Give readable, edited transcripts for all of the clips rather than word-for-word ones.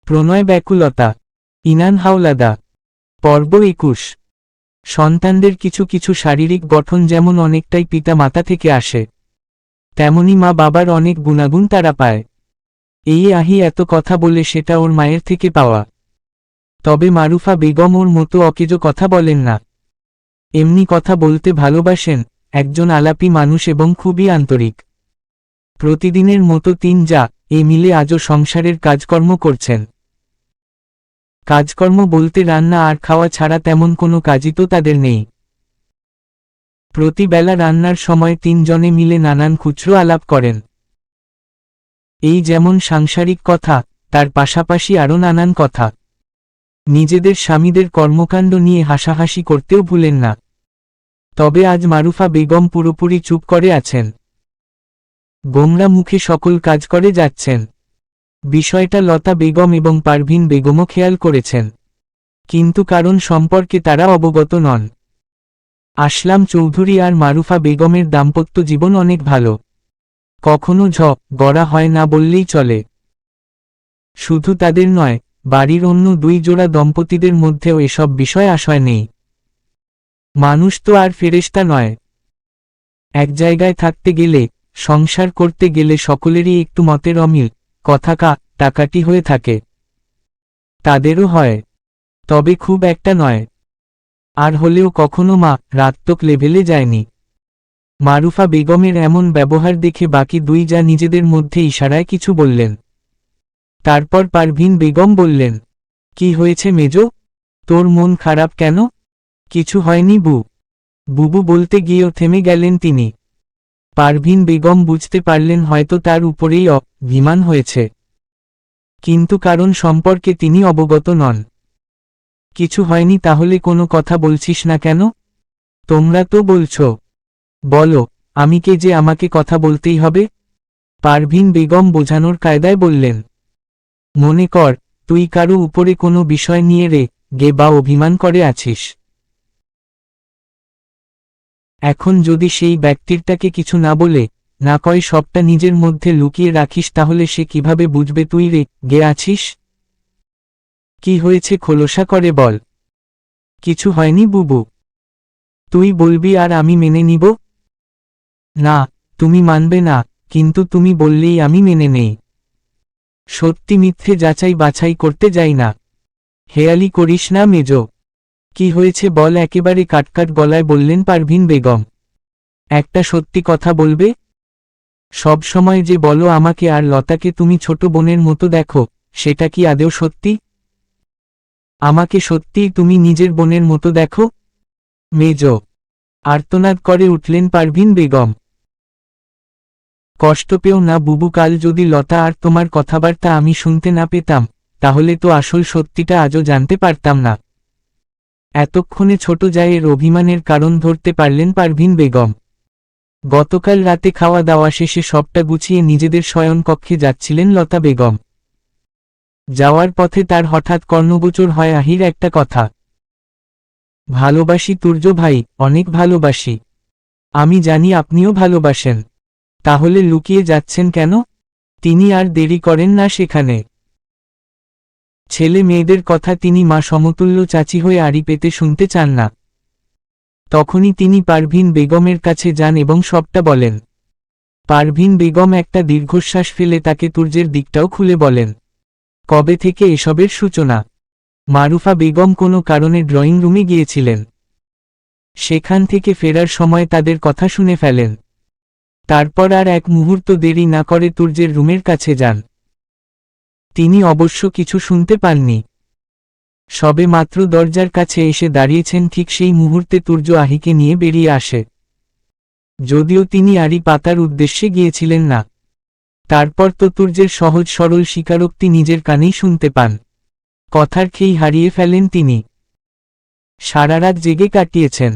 প্রণয় ব্যাকুলতা। ইনান হাওলাদা। পর্ব 21। সন্তানদের কিছু কিছু শারীরিক গঠন যেমন অনেকটাই পিতা মাতা থেকে আসে, তেমনি মা বাবার অনেক গুণাগুণ তারা পায়। এই আহি এত কথা বলে সেটা ওর মায়ের থেকে পাওয়া। তবে মারুফা বেগম ওর মতো অকেজো কথা বলেন না। এমনি কথা বলতে ভালোবাসেন, একজন আলাপি মানুষ এবং খুবই আন্তরিক। প্রতিদিনের মতো তিন যা এ মিলে আজও সংসারের কাজকর্ম করছেন। কাজকর্ম বলতে রান্না আর খাওয়া ছাড়া তেমন কোনো কাজই তো তাদের নেই। প্রতিবেলা রান্নার সময় তিনজনে মিলে নানান খুচরো আলাপ করেন। এই যেমন সাংসারিক কথা, তার পাশাপাশি আরও নানান কথা। নিজেদের স্বামীদের কর্মকাণ্ড নিয়ে হাসাহাসি করতেও ভুলেন না। তবে আজ মারুফা বেগম পুরোপুরি চুপ করে আছেন। গোমরা মুখে সকল কাজ করে যাচ্ছেন। বিষয়টা লতা বেগম এবং পারভিন বেগমও খেয়াল করেছেন, কিন্তু কারণ সম্পর্কে তারা অবগত নন। আসলাম চৌধুরী আর মারুফা বেগমের দাম্পত্য জীবন অনেক ভালো, কখনো ঝগড়া হয় না বললেই চলে। শুধু তাদের নয়, বাড়ির অন্য দুই জোড়া দম্পতিদের মধ্যেও এসব বিষয় আশয় নেই। মানুষ তো আর ফেরেশতা নয়। এক জায়গায় থাকতে গেলে, সংসার করতে গেলে সকলেরই একটু মতের অমিল, কথা কাটাকাটি হয়ে থাকে। তাদেরও হয়, তবে খুব একটা নয়। আর হলেও কখনো মারাত্মক লেভেলে যায়নি। মারুফা বেগমের এমন ব্যবহার দেখে বাকি দুই যা নিজেদের মধ্যে ইশারায় কিছু বললেন। তারপর পারভিন বেগম বললেন, কি হয়েছে মেজো? তোর মন খারাপ কেন? কিছু হয়নি বুবু বলতে গিয়েও থেমে গেলেন তিনি। পারভিন বেগম বুঝতে পারলেন হয়তো তার উপরেই অভিমান হয়েছে, কিন্তু কারণ সম্পর্কে তিনি অবগত নন। কিছু হয়নি তাহলে কোনো কথা বলছিস না কেন? তোমরা তো বলছো। বলো, আমি কে যে আমাকে কথা বলতেই হবে? পারভিন বেগম বোঝানোর কায়দায় বললেন, মনে কর তুই কারো উপরে কোনো বিষয় নিয়ে গে বা অভিমান করে আছিস। এখন যদি সেই ব্যক্তিটাকে কিছু না বলে, না কয় সবটা নিজের মধ্যে লুকিয়ে রাখিস, তাহলে সে কিভাবে বুঝবে তুই গে আছিস? কি হয়েছে খোলসা করে বল। কিছু হয়নি বুবু। তুই বলবি আর আমি মেনে নিব? না, তুমি মানবে না, কিন্তু তুমি বললেই আমি মেনে নেই। সত্যি মিথ্যে যাচাই বাছাই করতে যাই না। হেয়ালি করিস না মেজো। কি হয়েছে বল, একেবারে কাটকাট গলায় বললেন পারভিন বেগম। একটা সত্যি কথা বলবে? সব সময় যে বলো আমাকে আর লতাকে তুমি ছোট বোনের মতো দেখো, সেটা কি আদৌ সত্যি? আমাকে সত্যিই তুমি নিজের বোনের মতো দেখো? মেজো, আর্তনাদ করে উঠলেন পারভিন বেগম। কষ্ট পেও না বুবু, কাল যদি লতা আর তোমার কথাবার্তা আমি শুনতে না পেতাম, তাহলে তো আসল সত্যিটা আজও জানতে পারতাম না। এতক্ষণে ছোট জায়ের অভিমানের কারণ ধরতে পারলেন পারভিন বেগম। গতকাল রাতে খাওয়া দাওয়া শেষে সবটা গুছিয়ে নিজেদের শয়নকক্ষে যাচ্ছিলেন লতা বেগম। যাওয়ার পথে তার হঠাৎ কর্ণগোচর হয় আহির একটা কথা। ভালোবাসি তুর্য ভাই, অনেক ভালোবাসি। আমি জানি আপনিও ভালোবাসেন। তাহলে লুকিয়ে যাচ্ছেন কেন? তিনি আর দেরি করেন না সেখানে। ছেলে মেয়েদের কথা তিনি মা সমতুল্য চাচি হয়ে আড়ি পেতে শুনতে চান না। তখনই তিনি পারভিন বেগমের কাছে যান এবং সবটা বলেন। পারভিন বেগম একটা দীর্ঘশ্বাস ফেলে তাকে তুর্যের দিকটাও খুলে বলেন। কবে থেকে এসবের সূচনা? মারুফা বেগম কোনো কারণে ড্রয়িং রুমে গিয়েছিলেন। সেখান থেকে ফেরার সময় তাদের কথা শুনে ফেলেন। তারপর আর এক মুহূর্ত দেরি না করে তুর্যের রুমের কাছে যান। তিনি অবশ্য কিছু শুনতে পাননি। সবে মাত্র দরজার কাছে এসে দাঁড়িয়েছেন, ঠিক সেই মুহূর্তে তুর্য আহিকে নিয়ে বেরিয়ে আসে। যদিও তিনি আড়ি পাতার উদ্দেশ্যে গিয়েছিলেন না। তারপর তো তুর্যের সহজ সরল স্বীকারোক্তি নিজের কানেই শুনতে পান। কথার খেই হারিয়ে ফেলেন তিনি। সারারাত জেগে কাটিয়েছেন।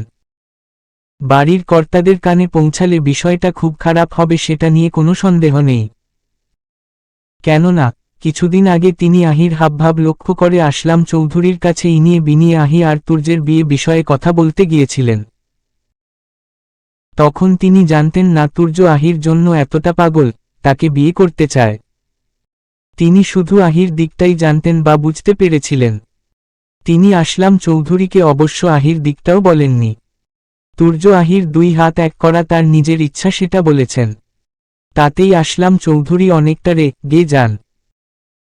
বাড়ির কর্তাদের কানে পৌঁছালে বিষয়টা খুব খারাপ হবে, সেটা নিয়ে কোনো সন্দেহ নেই। কেননা কিছুদিন আগে তিনি আহির হাবভাব লক্ষ্য করে আসলাম চৌধুরীর কাছে ইনিয়ে বিনিয়ে আহি আর তুর্যের বিয়ে বিষয়ে কথা বলতে গিয়েছিলেন। তখন তিনি জানতেন না তুর্য আহির জন্য এতটা পাগল, তাকে বিয়ে করতে চায়। তিনি শুধু আহির দিকটাই জানতেন বা বুঝতে পেরেছিলেন। তিনি আসলাম চৌধুরীকে অবশ্য আহির দিকটাও বলেননি। তুর্য আহির 2 হাত এক করা তার নিজের ইচ্ছা সেটা বলেছেন। তাতেই আসলাম চৌধুরী অনেকটা রেগে যান।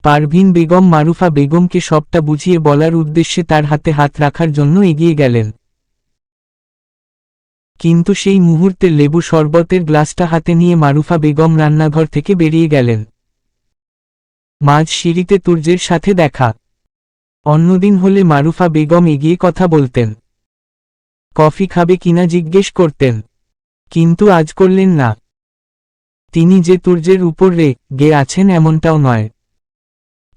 পারভিন বেগম মারুফা বেগমকে সবটা বুঝিয়ে বলার উদ্দেশ্যে তার হাতে হাত রাখার জন্য এগিয়ে গেলেন। কিন্তু সেই মুহূর্তে লেবু শরবতের গ্লাসটা হাতে নিয়ে মারুফা বেগম রান্নাঘর থেকে বেরিয়ে গেলেন। মাঝ সিঁড়িতে তুর্যের সাথে দেখা। অন্যদিন হলে মারুফা বেগম এগিয়ে কথা বলতেন, কফি খাবে কিনা জিজ্ঞেস করতেন, কিন্তু আজ করলেন না। তিনি যে তুর্যের উপর রেগে আছেন এমনটাও নয়,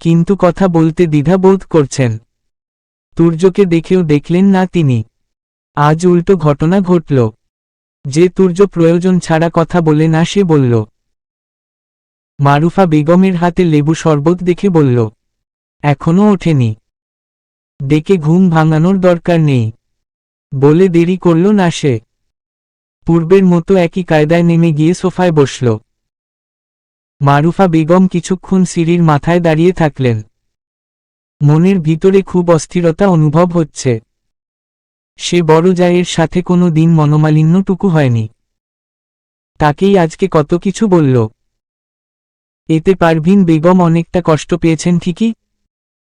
কিন্তু কথা বলতে দ্বিধা বোধ করছেন। তুর্যকে দেখেও দেখলেন না তিনি। আজ উল্টো ঘটনা ঘটল। যে তুর্য প্রয়োজন ছাড়া কথা বলে না সে বলল। মারুফা বেগমের হাতে লেবু শরবত দেখে বলল, এখনো ওঠেনি, ডেকে ঘুম ভাঙানোর দরকার নেই। বলে দেরি করল না সে। পূর্বের মতো একই কায়দায় নেমে গিয়ে সোফায় বসল। মারুফা বেগম কিছুক্ষণ সিঁড়ির মাথায় দাঁড়িয়ে থাকলেন। মনের ভিতরে খুব অস্থিরতা অনুভব হচ্ছে। সে বড় জায়ের সাথে কোনো দিন মনোমালিন্যটুকু হয়নি। তাকেই আজকে কত কিছু বলল। এতে পারভিন বেগম অনেকটা কষ্ট পেয়েছেন ঠিকই,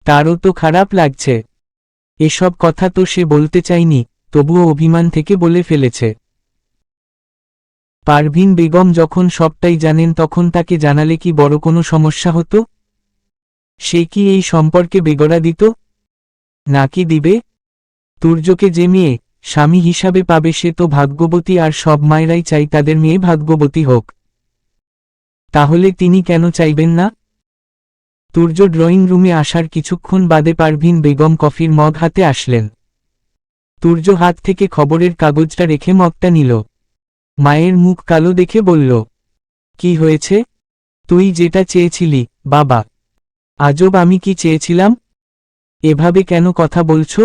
তারও তো খারাপ লাগছে। এসব কথা তো সে বলতে চায়নি, তবুও অভিমান থেকে বলে ফেলেছে। পারভিন বেগম যখন সবটাই জানেন তখন তাকে জানালে কি বড় কোনো সমস্যা হতো? সে কি এই সম্পর্কে বেগড়া দিত? নাকি দিবে? তুর্যকে যে মেয়ে স্বামী হিসাবে পাবে সে তো ভাগ্যবতী, আর সব মায়েরাই চাই তাদের মেয়ে ভাগ্যবতী হোক। তাহলে তিনি কেন চাইবেন না? তুর্য ড্রয়িং রুমে আসার কিছুক্ষণ বাদে পারভিন বেগম কফির মগ হাতে আসলেন। তুর্য হাত থেকে খবরের কাগজটা রেখে মগটা নিল। মায়ের মুখ কালো দেখে বলল, কি হয়েছে? তুই যেটা চেয়েছিলি বাবা। আজব, আমি কি চেয়েছিলাম? এভাবে কেন কথা বলছো?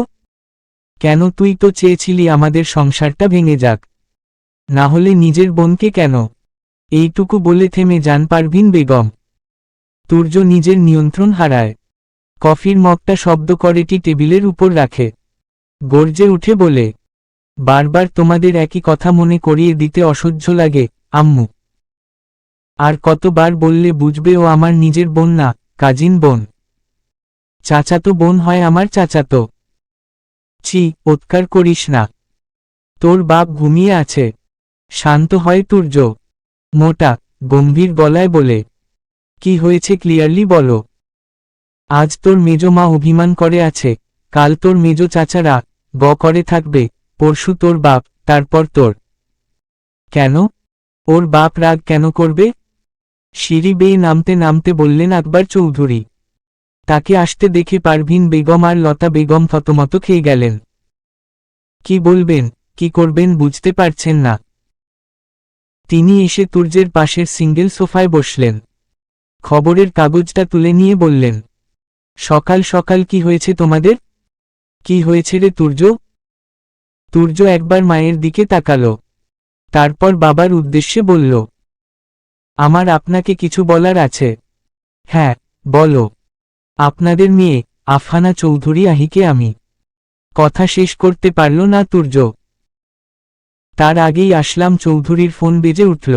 কেন? তুই তো চেয়েছিলি আমাদের সংসারটা ভেঙে যাক, না হলে নিজের বোনকে কেন? এইটুকু বলে থেমে যান পারভিন বেগম। তুর্য নিজের নিয়ন্ত্রণ হারায়। কফির মগটা শব্দ করে টেবিলের উপর রাখে। গর্জে উঠে বলে, বারবার তোমাদের একই কথা মনে করিয়ে দিতে অসহ্য লাগে আম্মু। আর কতবার বললে বুঝবে? ও আমার নিজের বোন না, কাজিন বোন। চাচাতো বোন হয় আমার, চাচাতো। ছি, ওৎকার করিস না। তোর বাপ ঘুমিয়ে আছে। শান্ত হয় তুর্য মোটা গম্ভীর গলায় বলে, কি হয়েছে ক্লিয়ারলি বলো। আজ তোর মেজো মা অভিমান করে আছে, কাল তোর মেজো চাচারা করে থাকবে, পরশু তোর বাপ, তারপর তোর। কেন? ওর বাপ রাগ কেন করবে? সিঁড়ি বেয়ে নামতে নামতে বললেন আকবর চৌধুরী। তাকে আসতে দেখে পারভিন বেগম আর লতা বেগম থতমত খেয়ে গেলেন। কি বলবেন, কি করবেন বুঝতে পারছেন না। তিনি এসে তুর্যের পাশের সিঙ্গেল সোফায় বসলেন। খবরের কাগজটা তুলে নিয়ে বললেন, সকাল সকাল কি হয়েছে তোমাদের? কি হয়েছে রে তুর্য? তুর্য একবার মায়ের দিকে তাকালো, তারপর বাবার উদ্দেশ্যে বলল, আমার আপনাকে কিছু বলার আছে। হ্যাঁ বলো। আপনাদের মেয়ে আফহানা চৌধুরী আহিকে আমি। কথা শেষ করতে পারল না তুর্য। তার আগেই আসলাম চৌধুরীর ফোন বেজে উঠল।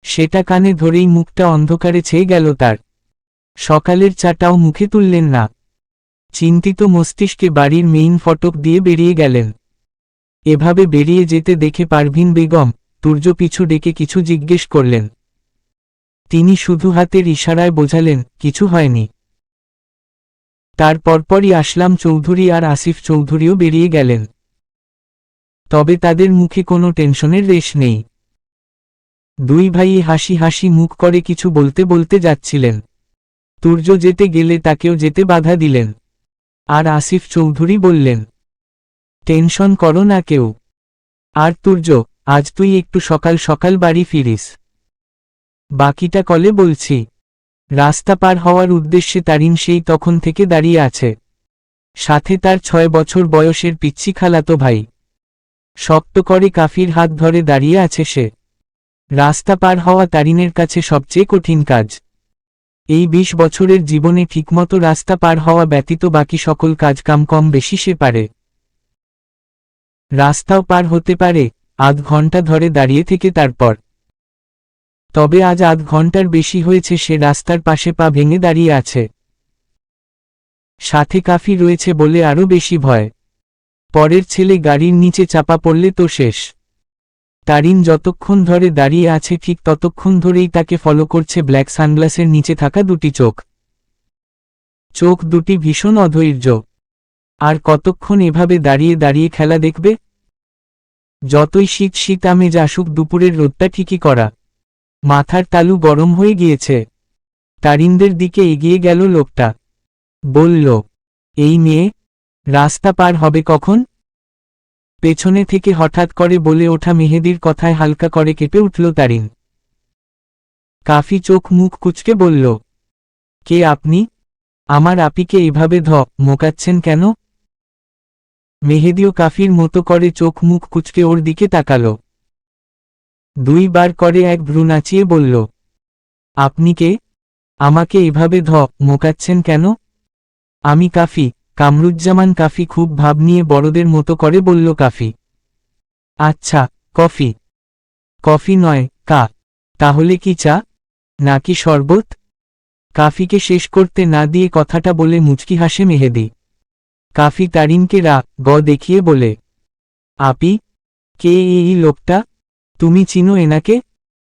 সেটা কানে ধরেই মুখটা অন্ধকারে ছেয়ে গেল তার। সকালের চাটাও মুখে তুললেন না। চিন্তিত মস্তিষ্কে বাড়ির মেইন ফটক দিয়ে বেরিয়ে গেলেন। এভাবে বেরিয়ে যেতে দেখে পারভিন বেগম তুর্য পিছু ডেকে কিছু জিজ্ঞেস করলেন। তিনি শুধু হাতের ইশারায় বোঝালেন কিছু হয়নি। তার পরপরই আসলাম চৌধুরী আর আসিফ চৌধুরীও বেরিয়ে গেলেন। তবে তাদের মুখে কোনো টেনশনের রেশ নেই। দুই ভাই হাসি হাসি মুখ করে কিছু বলতে বলতে যাচ্ছিলেন। তুর্য যেতে গেলে তাকেও যেতে বাধা দিলেন। আর আসিফ চৌধুরী বললেন, টেনশন করো না কেউ। আর তুর্য, আজ তুই একটু সকাল সকাল বাড়ি ফিরিস, বাকিটা কলে বলছি। রাস্তা পার হওয়ার উদ্দেশ্যে তারিন সেই তখন থেকে দাঁড়িয়ে আছে। সাথে তার 6 বছর বয়সের পিচ্চি খালাতো ভাই। শক্ত করে কাফির হাত ধরে দাঁড়িয়ে আছে সে। রাস্তা পার হওয়া তারিনের কাছে সবচেয়ে কঠিন কাজ। এই 20 বছরের জীবনে ঠিকমতো রাস্তা পার হওয়া ব্যতীত বাকি সকল কাজকাম কম বেশি সে পারে। রাস্তাও পার হতে পারে, আধ ঘন্টা ধরে দাঁড়িয়ে থেকে তারপর। তবে আজ আধ ঘন্টার বেশি হয়েছে সে রাস্তার পাশে পা ভেঙে দাঁড়িয়ে আছে। সাথে কাফি রয়েছে বলে আরও বেশি ভয়। পরের ছেলে গাড়ির নিচে চাপা পড়লে তো শেষ। তারিন যতক্ষণ ধরে দাঁড়িয়ে আছে ঠিক ততক্ষণ ধরেই তাকে ফলো করছে ব্ল্যাক সানগ্লাসের নিচে থাকা দুটি চোখ। চোখ দুটি ভীষণ অধৈর্য। আর কতক্ষণ এভাবে দাঁড়িয়ে দাঁড়িয়ে খেলা দেখবে? যতই শীত শীত আমেজ আসুক দুপুরের রোদটা ঠিকই করা। মাথার তালু গরম হয়ে গিয়েছে। তারিনদের দিকে এগিয়ে গেল লোকটা। বলল, এই মেয়ে, রাস্তা পার হবে কখন? পেছনে থেকে হঠাৎ করে বলে ওঠা মেহেদির কথায় হালকা করে কেঁপে উঠল তারিন। কাফি চোখ মুখ কুঁচকে বলল, কে আপনি? আমার আপিকে এভাবে মোকাচ্ছেন কেন? মেহেদিও কাফির মতো করে চোখ মুখ কুঁচকে ওর দিকে তাকাল। 2 বার করে এক ভ্রু নাচিয়ে বলল, আপনি কে? আমাকে এভাবে মোকাচ্ছেন কেন? আমি কাফি, কামরুজ্জামান। কাফি খুব ভাব নিয়ে বড়দের মতো করে বলল কাফি। আচ্ছা, কফি? কফি নয়, তাহলে কি চা নাকি শরবত? কাফিকে শেষ করতে না দিয়ে কথাটা বলে মুচকি হাসে মেহেদি। কাফি তারিনকে দেখিয়ে বলে, আপি, কে এই লোকটা? তুমি চিনো এনাকে?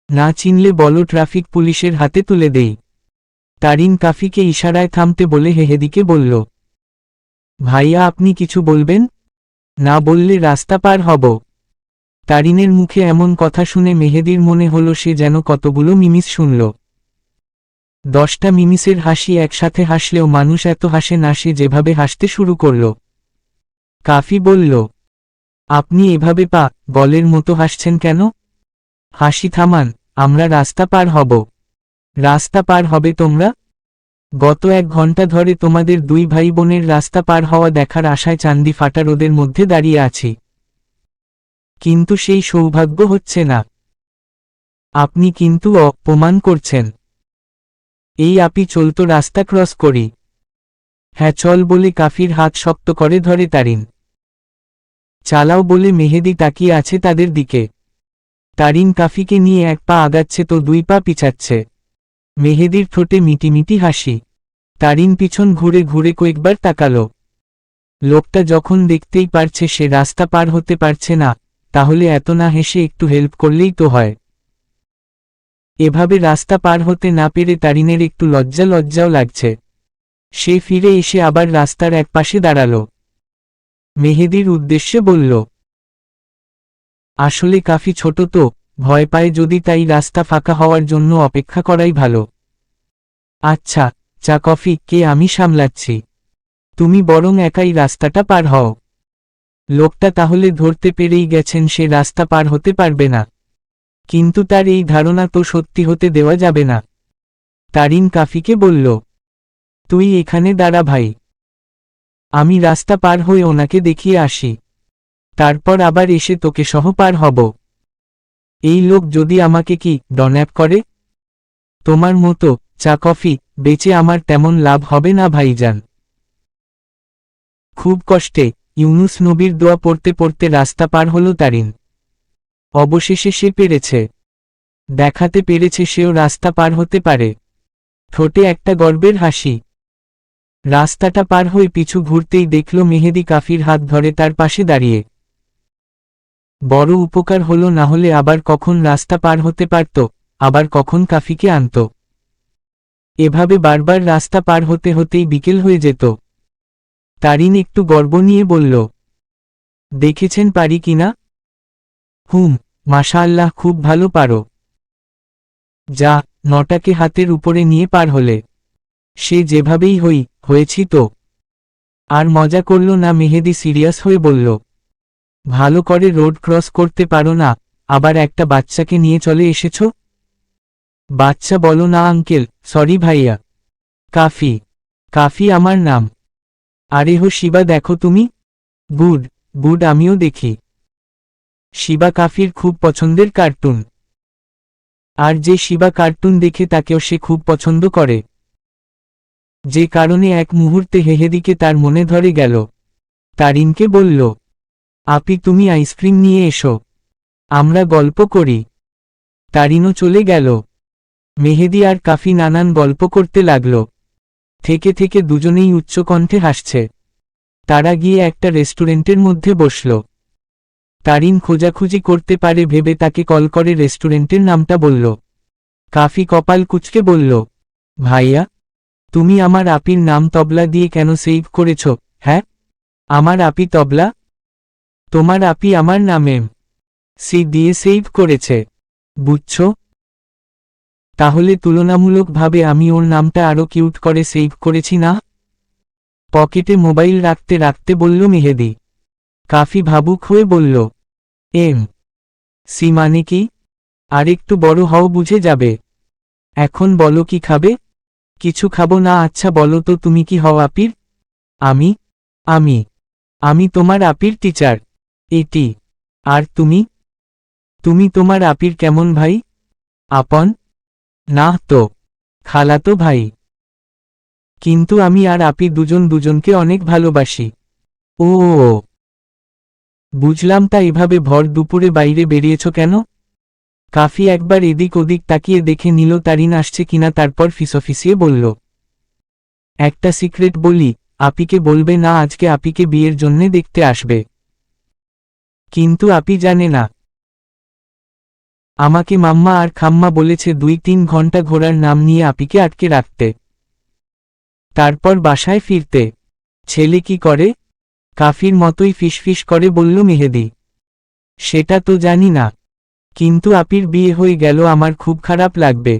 না চিনলে বলো, ট্রাফিক পুলিশের হাতে তুলে দেই। তারিন কাফিকে ইশারায় থামতে বলে মেহেদিকে বলল, ভাইয়া আপনি কিছু বলবেন? না বললে রাস্তা পার হব। তারিনের মুখে এমন কথা শুনে মেহেদির মনে হলো সে যেন কতগুলো মিমিস শুনল। 10টা মিমিসের হাসি একসাথে হাসলেও মানুষ এত হাসে না। সে যেভাবে হাসতে শুরু করল। কাফি বলল, আপনি এভাবে বলের মতো হাসছেন কেন? হাসি থামান, আমরা রাস্তা পার হব। রাস্তা পার হবে তোমরা? গত 1 ঘন্টা ধরে তোমাদের 2 ভাই বোনের রাস্তা পার হওয়া দেখার আশায় চান্দি ফাটা রোদের মধ্যে দাঁড়িয়ে আছি, কিন্তু সেই সৌভাগ্য হচ্ছে না। আপনি কিন্তু অপমান করছেন। এই আপি চলতো রাস্তা ক্রস করি। হ্যাঁ চল বলে কাফির হাত শক্ত করে ধরে তারিন। চালাও বলে মেহেদি তাকিয়ে আছে তাদের দিকে। তারিন কাফিকে নিয়ে 1 পা আগাচ্ছে তো 2 পা পিছাচ্ছে। মেহেদির ঠোঁটে মিটিমিটি হাসি। তারিন পিছন ঘুরে ঘুরে কয়েকবার তাকালো। লোকটা যখন দেখতেই পারছে সে রাস্তা পার হতে পারছে না, তাহলে এত না হেসে একটু হেল্প করলেই তো হয়। এভাবে রাস্তা পার হতে না পেরে তারিনের একটু লজ্জাও লাগছে। সে ফিরে এসে আবার রাস্তার একপাশে দাঁড়ালো। মেহেদির উদ্দেশ্যে বলল, আসলে কাফি ছোট তো, ভয় পায় যদি, তাই রাস্তা ফাঁকা হওয়ার জন্য অপেক্ষা করাই ভালো। আচ্ছা, চা কফি কে আমি সামলাচ্ছি, তুমি বরং একাই রাস্তাটা পার হও। লোকটা তাহলে ধরতে পেরেই গেছেন সে রাস্তা পার হতে পারবে না। কিন্তু তার এই ধারণা তো সত্যি হতে দেওয়া যাবে না। তারিন কাফিকে বলল, তুই এখানে দাঁড়া ভাই, আমি রাস্তা পার হয়ে ওনাকে দেখিয়ে আসি, তারপর আবার এসে তোকে সহ পার হব। এই লোক যদি আমাকে ডন্যাপ করে? তোমার মতো চা কফি বেচে আমার তেমন লাভ হবে না ভাইজান। খুব কষ্টে ইউনুস নবীর দোয়া পড়তে পড়তে রাস্তা পার হলো তারিন। অবশেষে সে পেরেছে, দেখাতে পেরেছে সেও রাস্তা পার হতে পারে। ঠোঁটে একটা গর্বের হাসি। রাস্তাটা পার হয়ে পিছু ঘুরতেই দেখল মেহেদি কাফির হাত ধরে তার পাশে দাঁড়িয়ে। বড় উপকার হলো, না হলে আবার কখন রাস্তা পার হতে পারত, আবার কখন কাফিকে আনত। এভাবে বারবার রাস্তা পার হতে হতেই বিকেল হয়ে যেত। তারিন একটু গর্ব নিয়ে বলল, দেখেছেন পারি কিনা? মাশাআল্লাহ, খুব ভালো পারো। যা, নটাকে হাতের উপরে নিয়ে পার হলে। সে যেভাবেই হয়েছি তো। আর মজা করল না। মেহেদি সিরিয়াস হয়ে বলল, ভালো করে রোড ক্রস করতে পারো না, আবার একটা বাচ্চাকে নিয়ে চলে এসেছ। বাচ্চা বলো না আঙ্কেল, সরি ভাইয়া। কাফি আমার নাম। আরে হো শিবা, দেখো তুমি। গুড, আমিও দেখি। শিবা কাফির খুব পছন্দের কার্টুন। আর যে শিবা কার্টুন দেখে তাকেও সে খুব পছন্দ করে। যে কারণে এক মুহূর্তে মেহেদীকে তার মনে ধরে গেল। তারিনকে বলল, আপি তুমি আইসক্রিম নিয়ে এসো, আমরা গল্প করি। তারিনও চলে গেল। মেহেদী আর কাফি নানান গল্প করতে লাগল। থেকে থেকে দুজনেই উচ্চকণ্ঠে হাসছে। তারা গিয়ে একটা রেস্টুরেন্টের মধ্যে বসল। তারিন খোঁজাখুঁজি করতে পারে ভেবে তাকে কল করে রেস্টুরেন্টের নামটা বলল। কাফি কপাল কুঁচকে বলল, ভাইয়া, তুমি আমার আপির নাম তবলা দিয়ে কেন সেভ করেছ? হ্যাঁ, আমার আপি তবলা? তোমার আপি আমার নামে সি দিয়ে সেভ করেছে, বুঝছ? তাহলে তুলনামূলকভাবে আমি ওর নামটা আরও কিউট করে সেভ করেছি না? পকেটে মোবাইল রাখতে রাখতে বলল মেহেদী। কাফি ভাবুক হয়ে বলল, এম সি মানে কি? আরেকটু বড় হও, বুঝে যাবে। এখন বলো কি খাবে? কিছু খাবো না। আচ্ছা বলো তো তুমি কি হও আপির? আমি আমি আমি তোমার আপির টিচার, এটি। আর তুমি? তুমি তোমার আপির কেমন ভাই? আপন? না তো, খালাতো ভাই। কিন্তু আমি আর আপি দুজন দুজনকে অনেক ভালোবাসি। ও, বুঝলাম। তা এভাবে ভর দুপুরে বাইরে বেরিয়েছ কেন? কাফি একবার এদিক ওদিক তাকিয়ে দেখে নিল তারিন আসছে কিনা, তারপর ফিসফিসিয়ে বলল, একটা সিক্রেট বলি, আপিকে বলবে না আজকে আপিকে বিয়ের জন্যে দেখতে আসবে। কিন্তু আপি জানে না। আমাকে মাম্মা আর খাম্মা বলেছে 2-3 ঘন্টা ঘোড়ার নাম নিয়ে আপিকে আটকে রাখতে, তারপর বাসায় ফিরতে। ছেলে কি করে? কাফির মতোই ফিসফিস করে বলল মেহেদী। সেটা তো জানি না, কিন্তু আপির বিয়ে হয়ে গেল আমার খুব খারাপ লাগবে।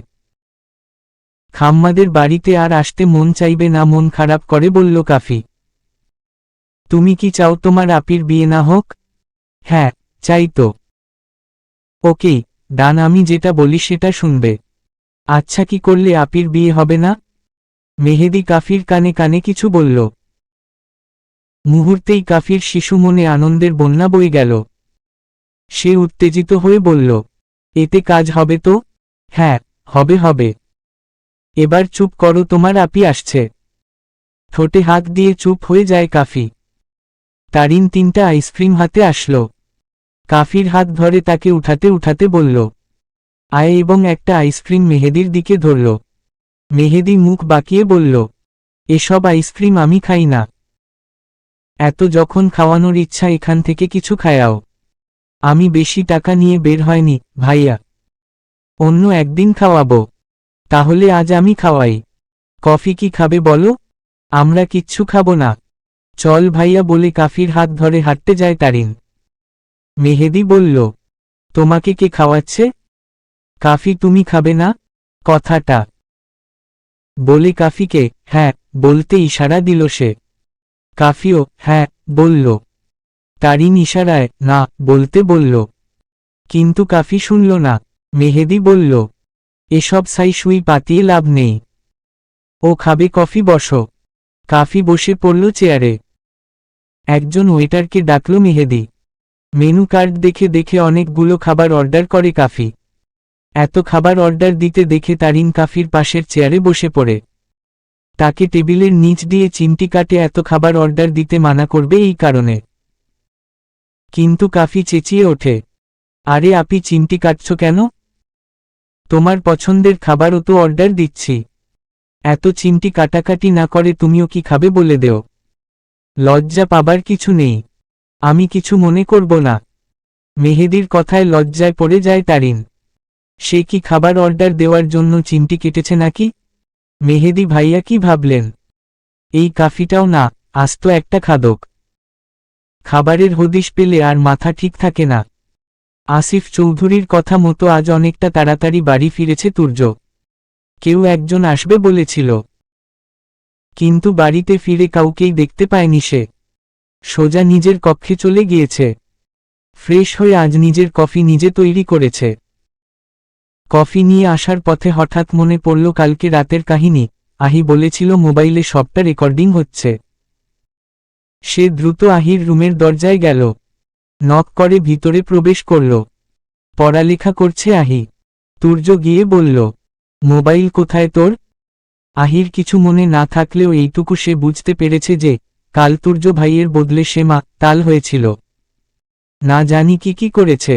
খাম্মাদের বাড়িতে আর আসতে মন চাইবে না, মন খারাপ করে বলল কাফি। তুমি কি চাও তোমার আপির বিয়ে না হোক? হ্যাঁ, চাই তো। ওকে ডান, আমি যেটা বলি সেটা শুনবে। আচ্ছা কি করলে আপির বিয়ে হবে না? মেহেদী কাফির কানে কানে কিছু বলল। মুহূর্তেই কাফির শিশু মনে আনন্দের বন্যা বয়ে গেল। সে উত্তেজিত হয়ে বলল, এতে কাজ হবে তো? হ্যাঁ, হবে হবে। এবার চুপ করো, তোমার আপি আসছে। ঠোঁটে হাত দিয়ে চুপ হয়ে যায় কাফি। তারিন 3টা আইসক্রিম হাতে আসলো। কাফির হাত ধরে তাকে উঠাতে উঠাতে বলল, আয়, এবং একটা আইসক্রিম মেহেদীর দিকে ধরল। মেহেদী মুখ বাঁকিয়ে বলল, এসব আইসক্রিম আমি খাই না। এত যখন খাওয়ানোর ইচ্ছা এখান থেকে কিছু খায়াও। আমি বেশি টাকা নিয়ে বের হয়নি ভাইয়া, অন্য একদিন খাওয়াবো। তাহলে আজ আমি খাওয়াই। কফি কি খাবে বলো? আমরা কিচ্ছু খাবো না। চল ভাইয়া বলে কাফির হাত ধরে হাঁটতে যায় তারিন। মেহেদী বলল, তোমাকে কে খাওয়াচ্ছে? কাফি তুমি খাবে না? কথাটা বলে কাফিকে হ্যাঁ বলতে ইশারা দিল সে। কাফিও হ্যাঁ বলল। তারিন ইশারায় না বলতে বলল, কিন্তু কাফি শুনল না। মেহেদী বলল, এসব সাই সুই পাতিয়ে লাভ নেই। ও খাবে কফি, বসো। কাফি বসে পড়ল চেয়ারে। একজন ওয়েটারকে ডাকল মেহেদী। মেনু কার্ড দেখে দেখে অনেকগুলো খাবার অর্ডার করে কাফি। এত খাবার অর্ডার দিতে দেখে তারিন কাফির পাশের চেয়ারে বসে পড়ে। তাকে টেবিলের নিচ দিয়ে চিমটি কাটে এত খাবার অর্ডার দিতে মানা করবে এই কারণে। কিন্তু কাফি চেঁচিয়ে ওঠে, আরে আপি চিমটি কাটছ কেন? তোমার পছন্দের খাবারও তো অর্ডার দিচ্ছি। এত চিমটি কাটাকাটি না করে তুমিও কি খাবে বলে দেও। লজ্জা পাবার কিছু নেই, আমি কিছু মনে করব না। মেহেদীর কথায় লজ্জায় পড়ে যায় তারিন। সে কি খাবার অর্ডার দেওয়ার জন্য চিমটি কেটেছে নাকি? মেহেদী ভাইয়া কি ভাবলেন? এই কাফিটাও না, আস্ত একটা খাদক। খাবারের হদিশ পেলে আর মাথা ঠিক থাকে না। আসিফ চৌধুরীর কথা মতো আজ অনেকটা তাড়াতাড়ি বাড়ি ফিরেছে তুর্য। কেউ একজন আসবে বলেছিল, কিন্তু বাড়িতে ফিরে কাউকেই দেখতে পায়নি সে। সোজা নিজের কক্ষে চলে গিয়েছে। ফ্রেশ হয়ে আজ নিজের কফি নিজে তৈরি করেছে। কফি নিয়ে আসার পথে হঠাৎ মনে পড়ল কালকে রাতের কাহিনী। আহি বলেছিল মোবাইলে সবটা রেকর্ডিং হচ্ছে। সে দ্রুত আহির রুমের দরজায় গেল। নক করে ভিতরে প্রবেশ করল। পড়ালেখা করছে আহি। তুর্য গিয়ে বলল, মোবাইল কোথায় তোর? আহির কিছু মনে না থাকলেও এইটুকু সে বুঝতে পেরেছে যে কাল তুর্য ভাইয়ের বদলে সে তাল হয়েছিল। না জানি কি করেছে।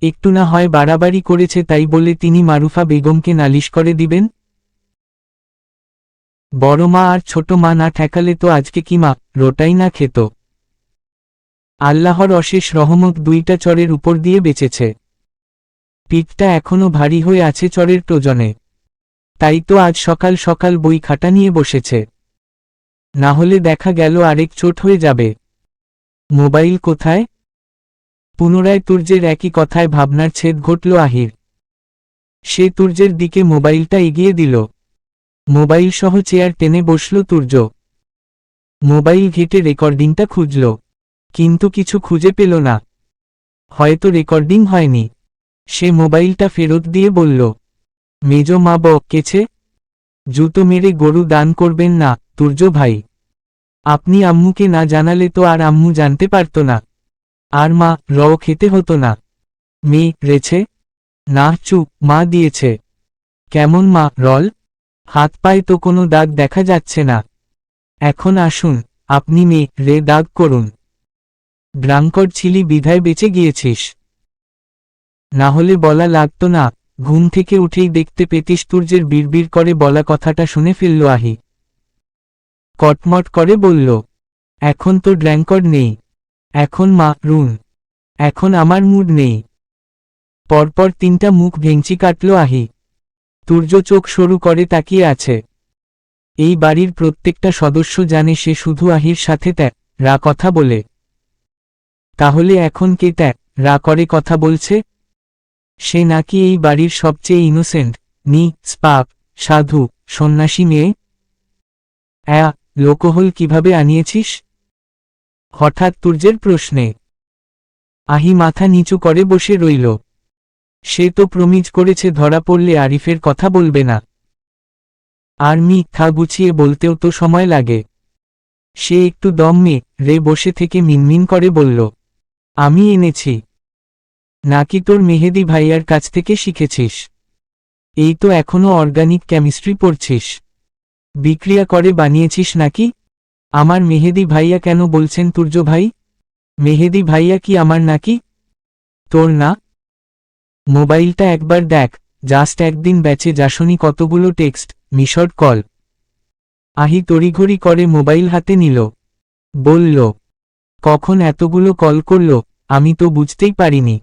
একটু না হয় বাড়াবাড়ি করেছে, তাই বলে তিনি মারুফা বেগমকে নালিশ করে দিবেন? বড় মা আর ছোট মা না ঠেকালে তো আজকে কি রোটাই না খেত। আল্লাহর অশেষ রহমত দুইটা চরের উপর দিয়ে বেঁচেছে। পিঠটা এখনো ভারী হয়ে আছে চরের টোজনে। তাই তো আজ সকাল সকাল বই খাতা নিয়ে বসেছে। না হলে দেখা গেল আরেক চোট হয়ে যাবে। মোবাইল কোথায়? পুনরায় তুর্যের একই কথায় ভাবনার ছেদ ঘটল আহির। সে তুর্যের দিকে মোবাইলটা এগিয়ে দিল। মোবাইল সহ চেয়ার টেনে বসল তুর্য। মোবাইল ঘেটে রেকর্ডিংটা খুঁজল, কিন্তু কিছু খুঁজে পেল না। হয়তো রেকর্ডিং হয়নি। সে মোবাইলটা ফেরত দিয়ে বলল, মেজ মা বকেছে, জুতো মেরে গরু দান করবেন না তুর্য ভাই। আপনি আম্মুকে না জানালে তো আর আম্মু জানতে পারত না, আর খেতে হতো না। মেয়ে রেছে? না চুপ, মা দিয়েছে। কেমন রল? হাত পায়ে তো কোনো দাগ দেখা যাচ্ছে না। এখন আসুন, আপনি রে দাগ করুন। ড্রাঙ্কর ছিলি বিধায় বেঁচে গিয়েছিস, না হলে বলা লাগত না। ঘুম থেকে উঠেই দেখতে পেতিস তুর্যের বিড়বিড় করে বলা কথাটা শুনে ফেলল আহি। কটমট করে বলল, এখন তো ড্রাঙ্কর নেই, এখন রুন, এখন আমার মুড নেই। পরপর 3টা মুখ ভেঙচি কাটল আহি। তুর্য চোখ সরু করে তাকিয়ে আছে। এই বাড়ির প্রত্যেকটা সদস্য জানে সে শুধু আহির সাথে রা কথা বলে। তাহলে এখন কে রা করে কথা বলছে? সে নাকি এই বাড়ির সবচেয়ে ইনোসেন্ট, স্পাক, সাধু, সন্ন্যাসী মেয়ে? লোকহল কিভাবে আনিয়েছিস? হঠাৎ তুর্যের প্রশ্নে আহি মাথা নিচু করে বসে রইল। সে তো প্রমিজ করেছে ধরা পড়লে আরিফের কথা বলবে না। আর মিথ্যা গুছিয়ে বলতেও তো সময় লাগে। সে একটু দম রে বসে থেকে মিনমিন করে বলল, আমি এনেছি। নাকি তোর মেহেদি ভাইয়ার কাছ থেকে শিখেছিস? এই তো এখনো অর্গানিক কেমিস্ট্রি পড়ছিস। বিক্রিয়া করে বানিয়েছিস নাকি? আমার মেহেদি ভাইয়া কেন বলছেন তুর্য ভাই? মেহেদি ভাইয়া কি আমার নাকি? তোর না? মোবাইলটা একবার দেখ, জাস্ট একদিন ব্যাচে যাসনি কতগুলো টেক্সট, মিসড কল। আহি তড়িঘড়ি করে মোবাইল হাতে নিল। বলল, কখন এতগুলো কল করল, আমি তো বুঝতেই পারিনি।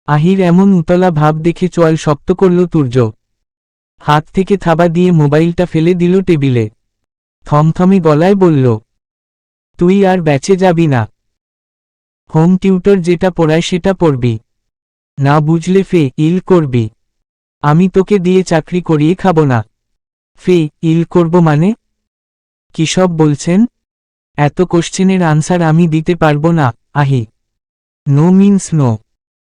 আহির এমন উতলা ভাব দেখে চোয়াল শক্ত করল তুর্য। হাত থেকে থাবা দিয়ে মোবাইলটা ফেলে দিল টেবিলে। থমথমে গলায় বলল, তুই আর ব্যাচে যাবি না? হোম টিউটর যেটা পড়ায় সেটা পড়বি, না বুঝলে ইল করবি। আমি তোকে দিয়ে চাকরি করিয়ে খাব না। ইল করব মানে? কি সব বলছেন? এত কোশ্চেনের আনসার আমি দিতে পারবো না আহি। No means no.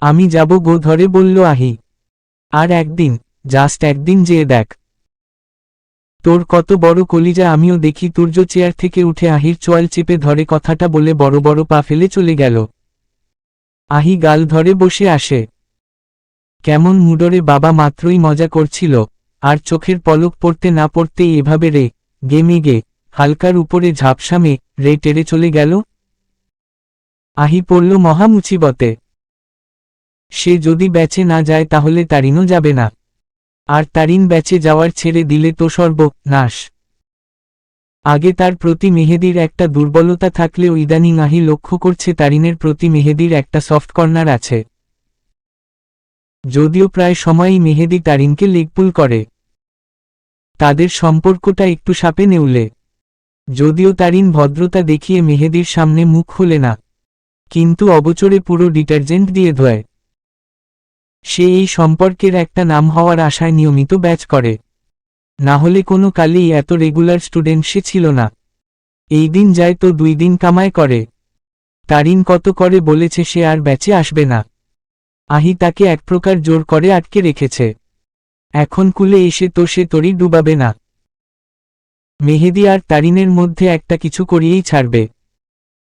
আমি যাব গো ধরে বলল আহি। আর একদিন, জাস্ট একদিন যেয়ে দেখ। তোর কত বড় কলিজা আমিও দেখি। তুর্য চেয়ার থেকে উঠে আহির চোয়াল চেপে ধরে কথাটা বলে বড় বড় পা ফেলে চলে গেল। আহি গাল ধরে বসে আসে। কেমন মুডরে বাবা মাত্রই মজা করছিল, আর চোখের পলক পড়তে না পড়তেই এভাবে মেগে হালকার উপরে ঝাপসা রে টেরে চলে গেল। আহি পড়ল মহা মুসিবতে। সে যদি ব্যাচে না যায় তাহলে তারিনও যাবে না, আর তারিন ব্যাচে যাওয়ার ছেড়ে দিলে তো সর্বনাশ। আগে তার প্রতি মেহেদির একটা দুর্বলতা থাকলেও ইদানিং আহি লক্ষ্য করছে তারিনের প্রতি মেহেদির একটা সফট কর্নার আছে। যদিও প্রায় সময়ই মেহেদি তারিনকে লেগপুল করে। তাদের সম্পর্কটা একটু সাপে নেউলে। যদিও তারিন ভদ্রতা দেখিয়ে মেহেদির সামনে মুখ খোলে না, কিন্তু অবচরে পুরো ডিটারজেন্ট দিয়ে ধোয়। সে এই সম্পর্কের একটা নাম হওয়ার আশায় নিয়মিত ব্যাচ করে, না হলে কোনো কালেই এত রেগুলার স্টুডেন্ট সে ছিল না। এই দিন যায় তো 2 দিন কামাই করে। তারিন কত করে বলেছে সে আর ব্যাচে আসবে না। আহি তাকে এক প্রকার জোর করে আটকে রেখেছে। এখন কুলে এসে তো সে তরি ডুবাবে না। মেহেদি আর তারিনের মধ্যে একটা কিছু করিয়েই ছাড়বে।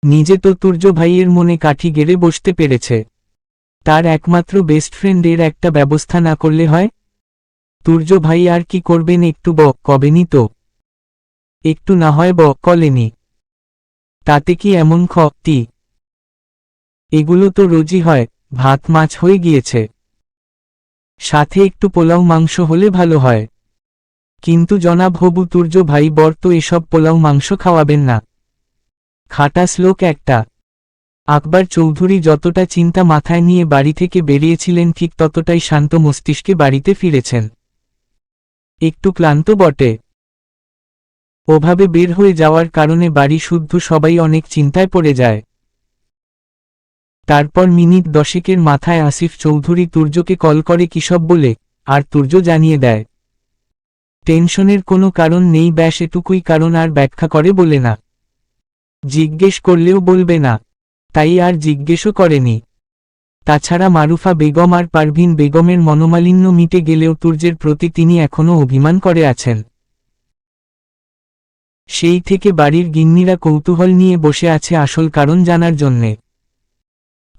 নিজে তো তুর্য ভাইয়ের মনে কাঠি গেড়ে বসতে পেরেছে, তার একমাত্র বেস্ট ফ্রেন্ডের একটা ব্যবস্থা না করলে হয়? তুর্য ভাই আর কি করবেন, একটু কবেনি তো? একটু না হয় কলেনি, তাতে কি এমন ক্ষতি? এগুলো তো রোজই হয়, ভাত মাছ হয়ে গিয়েছে, সাথে একটু পোলাও মাংস হলে ভালো হয়। কিন্তু জনাব হবু তুর্য ভাই বর তো এসব পোলাও মাংস খাওয়াবেন না। খাটাস লোক একটা। আকবর চৌধুরী যতটা চিন্তা মাথায় নিয়ে বাড়ি থেকে বেরিয়েছিলেন ঠিক ততটাই শান্ত মস্তিষ্কে বাড়িতে ফিরেছেন। একটু ক্লান্ত বটে। ওভাবে বের হয়ে যাওয়ার কারণে বাড়ি শুদ্ধ সবাই অনেক চিন্তায় পড়ে যায়। তারপর মিনিট 10 মাথায় আসিফ চৌধুরী তুর্যকে কল করে কিসব বলে, আর তুর্য জানিয়ে দেয়। টেনশনের কোনো কারণ নেই, ব্যাস এটুকুই কারণ, আর ব্যাখ্যা করে বলে না। জিজ্ঞেস করলেও বলবে না, তাই আর জিজ্ঞেসও করেনি। তাছাড়া মারুফা বেগম আর পারভিন বেগমের মনোমালিন্য মিটে গেলেও তুর্যের প্রতি তিনি এখনও অভিমান করে আছেন। সেই থেকে বাড়ির গিন্নিরা কৌতূহল নিয়ে বসে আছে আসল কারণ জানার জন্যে।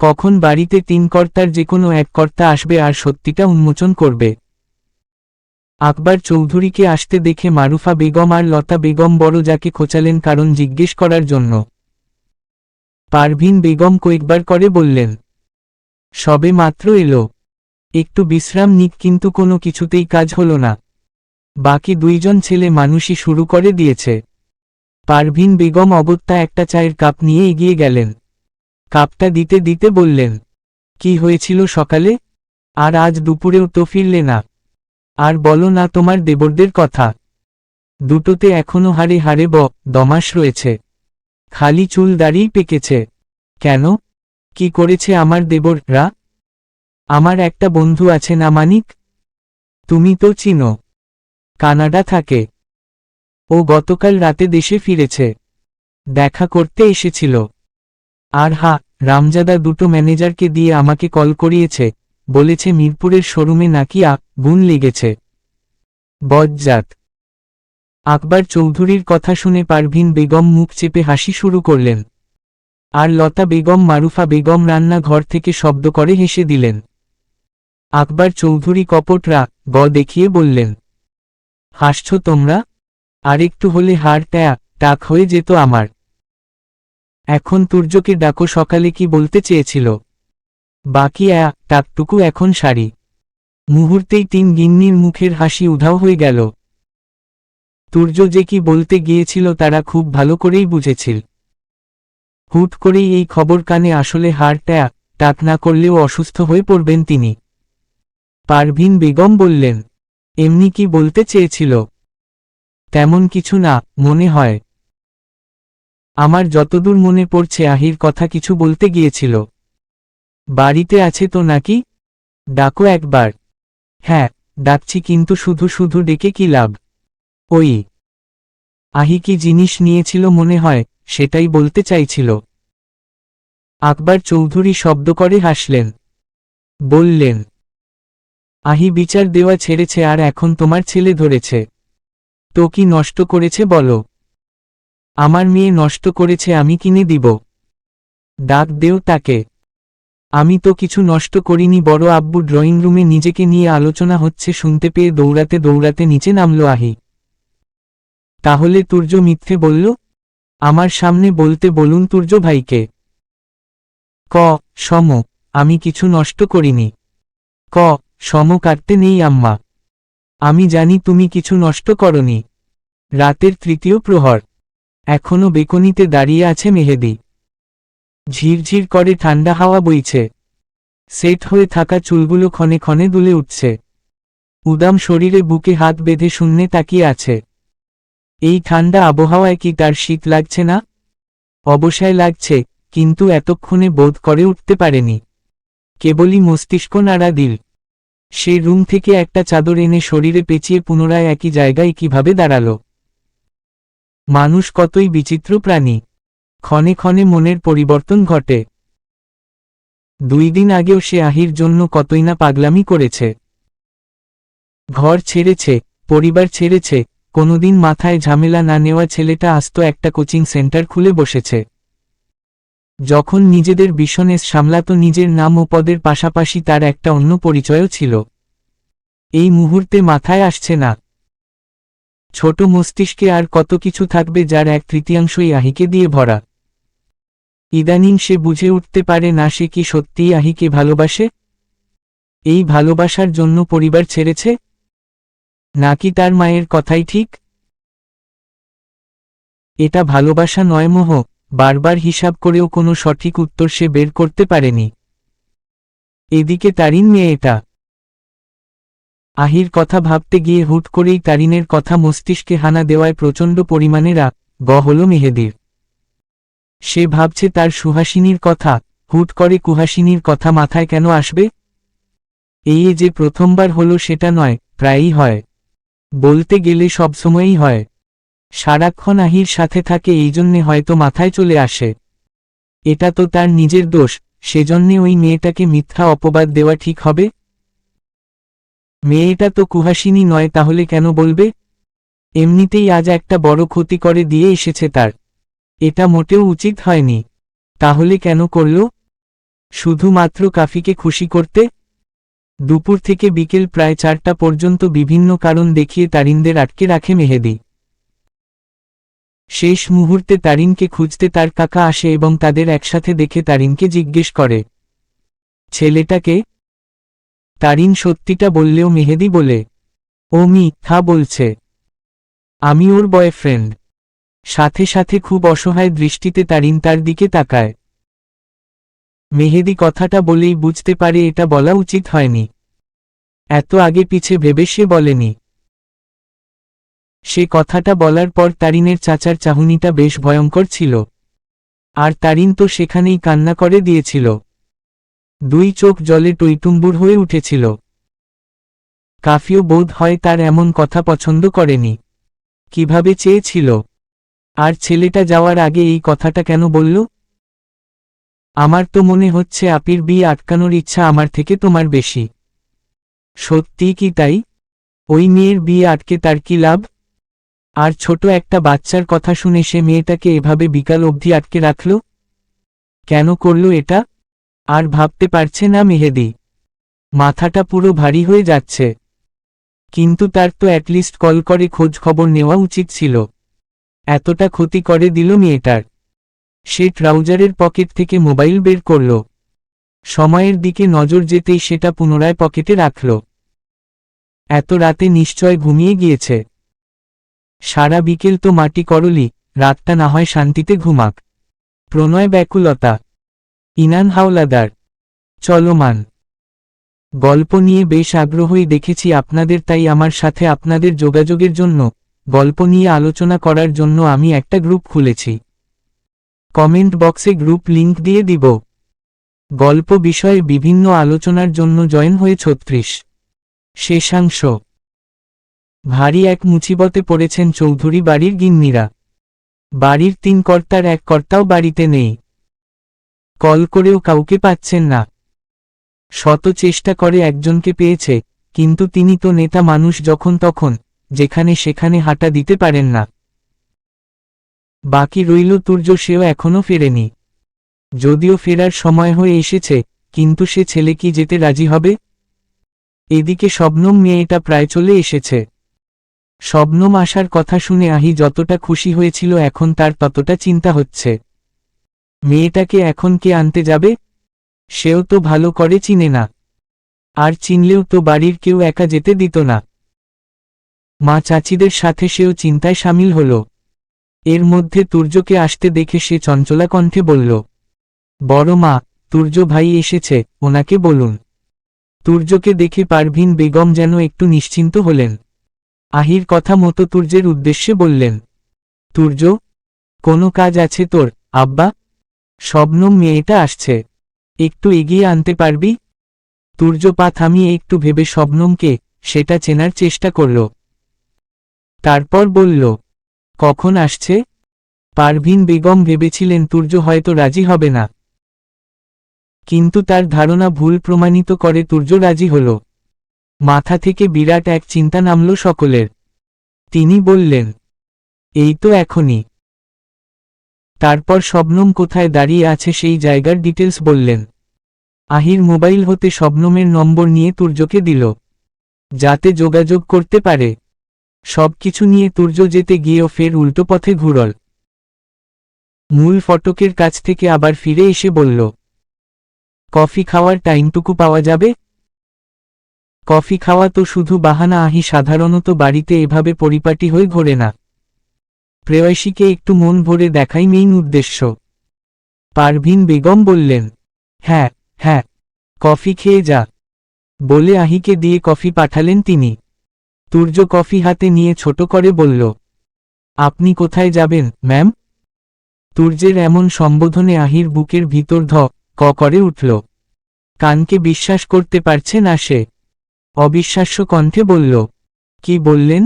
কখন বাড়িতে 3 কর্তার যে কোনো এক কর্তা আসবে আর সত্যিটা উন্মোচন করবে। আকবর চৌধুরীকে আসতে দেখে মারুফা বেগম আর লতা বেগম বড় যাকে খোঁচালেন কারণ জিজ্ঞেস করার জন্য। পারভিন বেগম কয়েকবার করে বললেন, সবে মাত্র এলো, একটু বিশ্রাম নিক, কিন্তু কোনো কিছুতেই কাজ হলো না। বাকি 2 জন ছেলে মানুষই শুরু করে দিয়েছে। পারভিন বেগম অগত্যা একটা চায়ের কাপ নিয়ে এগিয়ে গেলেন। কাপটা দিতে দিতে বললেন, কি হয়েছিল সকালে? আর আজ দুপুরেও তো ফিরলে না। আর বলো না তোমার দেবরদের কথা। দুটোতে এখনো হাড়ে হাড়ে দমাস রয়েছে, খালি চুল দাড়িই পেকেছে। কেন? কি করেছে আমার দেবররা? আমার একটা বন্ধু আছে না মানিক, তুমি তো চিনো, কানাডা থাকে। ও গতকাল রাতে দেশে ফিরেছে, দেখা করতে এসেছিল। আর রামজাদা দুটো ম্যানেজারকে দিয়ে আমাকে কল করিয়েছে, বলেছে মিরপুরের শোরুমে নাকি আগুন লেগেছে। বজ্জাত। আকবর চৌধুরীর কথা শুনে পারভিন বেগম মুখ চেপে হাসি শুরু করলেন। আর লতা বেগম মারুফা বেগম রান্না ঘর থেকে শব্দ করে হেসে দিলেন। আকবর চৌধুরী কপট রাগ দেখিয়ে বললেন, হাসছ তোমরা? আরেকটু হলে হাড় টাক হয়ে যেত আমার। এখন তুর্যকে ডাকো, সকালে কি বলতে চেয়েছিল? বাকি টাকটুকু এখন সারি। মুহূর্তেই 3 গিন্নির মুখের হাসি উধাও হয়ে গেল। তুর্য যে কি বলতে গিয়েছিল তারা খুব ভালো করেই বুঝেছিল। হুট করেই এই খবর কানে আসলে হাড় টাক না করলেও অসুস্থ হয়ে পড়বেন তিনি। পারভিন বেগম বললেন, এমনি কি বলতে চেয়েছিল? তেমন কিছু না মনে হয়। আমার যতদূর মনে পড়ছে আহির কথা কিছু বলতে গিয়েছিল। বাড়িতে আছে তো নাকি? ডাকো একবার। হ্যাঁ, ডাকছি, কিন্তু শুধু শুধু ডেকে কি লাভ? ওই আহি কি জিনিস নিয়েছিল মনে হয়, সেটাই বলতে চাইছিল। আকবর চৌধুরী শব্দ করে হাসলেন। বললেন, আহি বিচার দেওয়া ছেড়েছে আর এখন তোমার ছেলে ধরেছে। তো কি নষ্ট করেছে বলো? আমার মেয়ে নষ্ট করেছে, আমি কিনে দিব। ডাক দেও তাকে। আমি তো কিছু নষ্ট করিনি। বড় আব্বু ড্রয়িং রুমে নিজেকে নিয়ে আলোচনা হচ্ছে শুনতে পেয়ে দৌড়াতে দৌড়াতে নিচে নামল আহি। তাহলে তুর্য মিথ্যে বলল? আমার সামনে বলতে বলুন তুর্য ভাইকে। সম, আমি কিছু নষ্ট করিনি। সম কাটতে নেই আম্মা। আমি জানি তুমি কিছু নষ্ট করনি। রাতের 3য় প্রহর, এখনো বেকনিতে দাঁড়িয়ে আছে মেহেদি। ঝিরঝির করে ঠান্ডা হাওয়া বইছে। সেট হয়ে থাকা চুলগুলো ক্ষণে ক্ষণে দুলে উঠছে। উদাম শরীরে বুকে হাত বেঁধে শূন্যে তাকিয়ে আছে। এই ঠান্ডা আবহাওয়ায় কি তার শীত লাগছে না? অবশ্যই লাগছে, কিন্তু এতক্ষণে বোধ করে উঠতে পারেনি। কেবলই মস্তিষ্ক নাড়া দিল। সেই রুম থেকে একটা চাদর এনে শরীরে পেঁচিয়ে পুনরায় একই জায়গায় কিভাবে দাঁড়াল। মানুষ কতই বিচিত্র প্রাণী, ক্ষণে ক্ষণে মনের পরিবর্তন ঘটে। 2 দিন আগেও সে আহির জন্য কতই না পাগলামি করেছে। ঘর ছেড়েছে, পরিবার ছেড়েছে, কোনোদিন মাথায় ঝামেলা না নেওয়া ছেলেটা আস্ত একটা কোচিং সেন্টার খুলে বসেছে। যখন নিজেদের বিজনেস সামলাত নিজের নাম ও পদের পাশাপাশি তার একটা অন্য পরিচয়ও ছিল। এই মুহূর্তে মাথায় আসছে না। ছোট মস্তিষ্কে আর কত কিছু থাকবে যার 1/3 আহিকে দিয়ে ভরা। ইদানিং সে বুঝে উঠতে পারে না সে কি সত্যিই আহিকে ভালোবাসে। এই ভালোবাসার জন্য পরিবার ছেড়েছে, নাকি তার মায়ের কথাই ঠিক। এটা ভালোবাসা নয়, মোহ। বারবার হিসাব করেও কোনো সঠিক উত্তর সে বের করতে পারেনি। এদিকে তারিন মেয়েটা। আহির কথা ভাবতে গিয়ে হুট করেই তারিনের কথা মস্তিষ্কে হানা দেওয়ায় প্রচণ্ড পরিমাণে রাগ হল মেহেদির। সে ভাবছে তার সুহাসিনীর কথা, হুট করে কুহাসিনীর কথা মাথায় কেন আসবে। এই যে প্রথমবার হলো সেটা নয়, প্রায়ই হয়। বলতে গেলে সবসময়ই হয়। সারাক্ষণ আহির সাথে থাকে, এই জন্যে হয়তো মাথায় চলে আসে। এটা তো তার নিজের দোষ, সেজন্যে ওই মেয়েটাকে মিথ্যা অপবাদ দেওয়া ঠিক হবে। মেয়েটা তো কুহাসিনী নয়, তাহলে কেন বলবে। এমনিতেই আজ একটা বড় ক্ষতি করে দিয়ে এসেছে তার। এটা মোটেও উচিত হয়নি। তাহলে কেন করল? শুধুমাত্র কাফিকে খুশি করতে। দুপুর থেকে বিকেল প্রায় 4টা পর্যন্ত বিভিন্ন কারণ দেখিয়ে তারিনদের আটকে রাখে মেহেদি। শেষ মুহূর্তে তারিনকে খুঁজতে তার কাকা আসে এবং তাদের একসাথে দেখে তারিনকে জিজ্ঞেস করে, ছেলেটাকে? তারিন সত্যিটা বললেও মেহেদি বলে, ও মিথ্যা বলছে, আমি ওর বয়ফ্রেন্ড। সাথে সাথে খুব অসহায় দৃষ্টিতে তারিন তার দিকে তাকায়। মেহেদি কথাটা বলেই বুঝতে পারে এটা বলা উচিত হয়নি। এত আগে পিছে ভেবে সে বলেনি। সে কথাটা বলার পর তারিনের চাচার চাহনিটা বেশ ভয়ঙ্কর ছিল। আর তারিন তো সেখানেই কান্না করে দিয়েছিল। 2 চোখ জলে টইটুম্বুর হয়ে উঠেছিল। কাফিও বোধ হয় তার এমন কথা পছন্দ করেনি। কিভাবে চেয়েছিল। আর ছেলেটা যাওয়ার আগে এই কথাটা কেন বলল? আমার তো মনে হচ্ছে আপির বিয়ে আটকানোর ইচ্ছা আমার থেকে তোমার বেশি। সত্যি কি তাই? ওই মেয়ের বিয়ে আটকে তার কি লাভ? আর ছোট একটা বাচ্চার কথা শুনে সে মেয়েটাকে এভাবে বিকাল অবধি আটকে রাখল। কেন করল এটা? আর ভাবতে পারছে না মেহেদি। মাথাটা পুরো ভারী হয়ে যাচ্ছে। কিন্তু তার তো অ্যাটলিস্ট কল করে খোঁজ খবর নেওয়া উচিত ছিল। এতটা ক্ষতি করে দিল মেয়েটার। সে ট্রাউজারের পকেট থেকে মোবাইল বের করল। সময়ের দিকে নজর যেতেই সেটা পুনরায় পকেটে রাখল। এত রাতে নিশ্চয় ঘুমিয়ে গিয়েছে। সারা বিকেল তো মাটি করলি, রাতটা না হয় শান্তিতে ঘুমাক। প্রণয় ব্যাকুলতা। ইনান হাওলাদার। চলমান গল্প নিয়ে বেশ আগ্রহী দেখেছি আপনাদের, তাই আমার সাথে আপনাদের যোগাযোগের জন্য, গল্প নিয়ে আলোচনা করার জন্য আমি একটা গ্রুপ খুলেছি। কমেন্ট বক্সে গ্রুপ লিংক দিয়ে দিব। গল্প বিষয়ে বিভিন্ন আলোচনার জন্য জয়েন হয়ে 36 শেষাংশ। ভারী এক মুসিবতে পড়েছেন চৌধুরী বাড়ির গিন্নিরা। বাড়ির 3 কর্তার এক কর্তাও বাড়িতে নেই। কল করেও কাউকে পাচ্ছেন না। শত চেষ্টা করে একজনকে পেয়েছে, কিন্তু তিনি তো নেতা মানুষ, যখন তখন যেখানে সেখানে হাঁটা দিতে পারেন না। বাকি রইল তুর্য, সেও এখনো ফেরেনি। যদিও ফেরার সময় হয়ে এসেছে, কিন্তু সে ছেলে কি যেতে রাজি হবে? এদিকে শবনম মেয়েটা প্রায় চলে এসেছে। শবনম আসার কথা শুনে আহি যতটা খুশি হয়েছিল, এখন তার ততটা চিন্তা হচ্ছে। মেয়েটাকে এখন কে আনতে যাবে? সেও তো ভালো করে চিনে না। আর চিনলেও তো বাড়ির কেউ একা যেতে দিত না। মা চাচিদের সাথে সেও চিন্তায় সামিল হল। এর মধ্যে তুর্যকে আসতে দেখে সে চঞ্চলা কণ্ঠে বলল, বড় মা, তুর্য ভাই এসেছে, ওনাকে বলুন। তুর্যকে দেখে পারভিন বেগম যেন একটু নিশ্চিন্ত হলেন। আহির কথা মতো তুর্যের উদ্দেশ্যে বললেন, তুর্য, কোনো কাজ আছে তোর, আব্বা? শবনম মেয়েটা আসছে, একটু এগিয়ে আনতে পারবি? তুর্য পা থামিয়ে একটু ভেবে শবনমকে, সেটা চেনার চেষ্টা করল। তারপর বলল, কখন আসছে? পারভিন বেগম ভেবেছিলেন তুর্য হয়তো রাজি হবে না। কিন্তু তার ধারণা ভুল প্রমাণিত করে তুর্য রাজি হল। মাথা থেকে বিরাট এক চিন্তা নামল সকলের। তিনি বললেন, এই তো এখনই। তারপর শবনম কোথায় দাঁড়িয়ে আছে সেই জায়গার ডিটেলস বললেন। আহির মোবাইল হতে শবনমের নম্বর নিয়ে তুর্যকে দিল। যাতে যোগাযোগ করতে পারে। সবকিছু নিয়ে তুর্য যেতে গিয়েও ফের উল্টো পথে ঘুরল। মূল ফটকের কাছ থেকে আবার ফিরে এসে বলল, কফি খাওয়ার টাইমটুকু পাওয়া যাবে? কফি খাওয়া তো শুধু বাহানা। আহি সাধারণত বাড়িতে এভাবে পরিপাটি হয়ে ঘোরে না। প্রেয়সীকে একটু মন ভরে দেখাই মেইন উদ্দেশ্য। পারভিন বেগম বললেন, হ্যাঁ হ্যাঁ, কফি খেয়ে যা বলে আহিকে দিয়ে কফি পাঠালেন তিনি। তুর্য কফি হাতে নিয়ে ছোট করে বলল, আপনি কোথায় যাবেন ম্যাম? তুর্যের এমন সম্বোধনে আহির বুকের ভিতর ক করে উঠল। কানকে বিশ্বাস করতে পারছে না সে। অবিশ্বাস্য কণ্ঠে বলল, কি বললেন?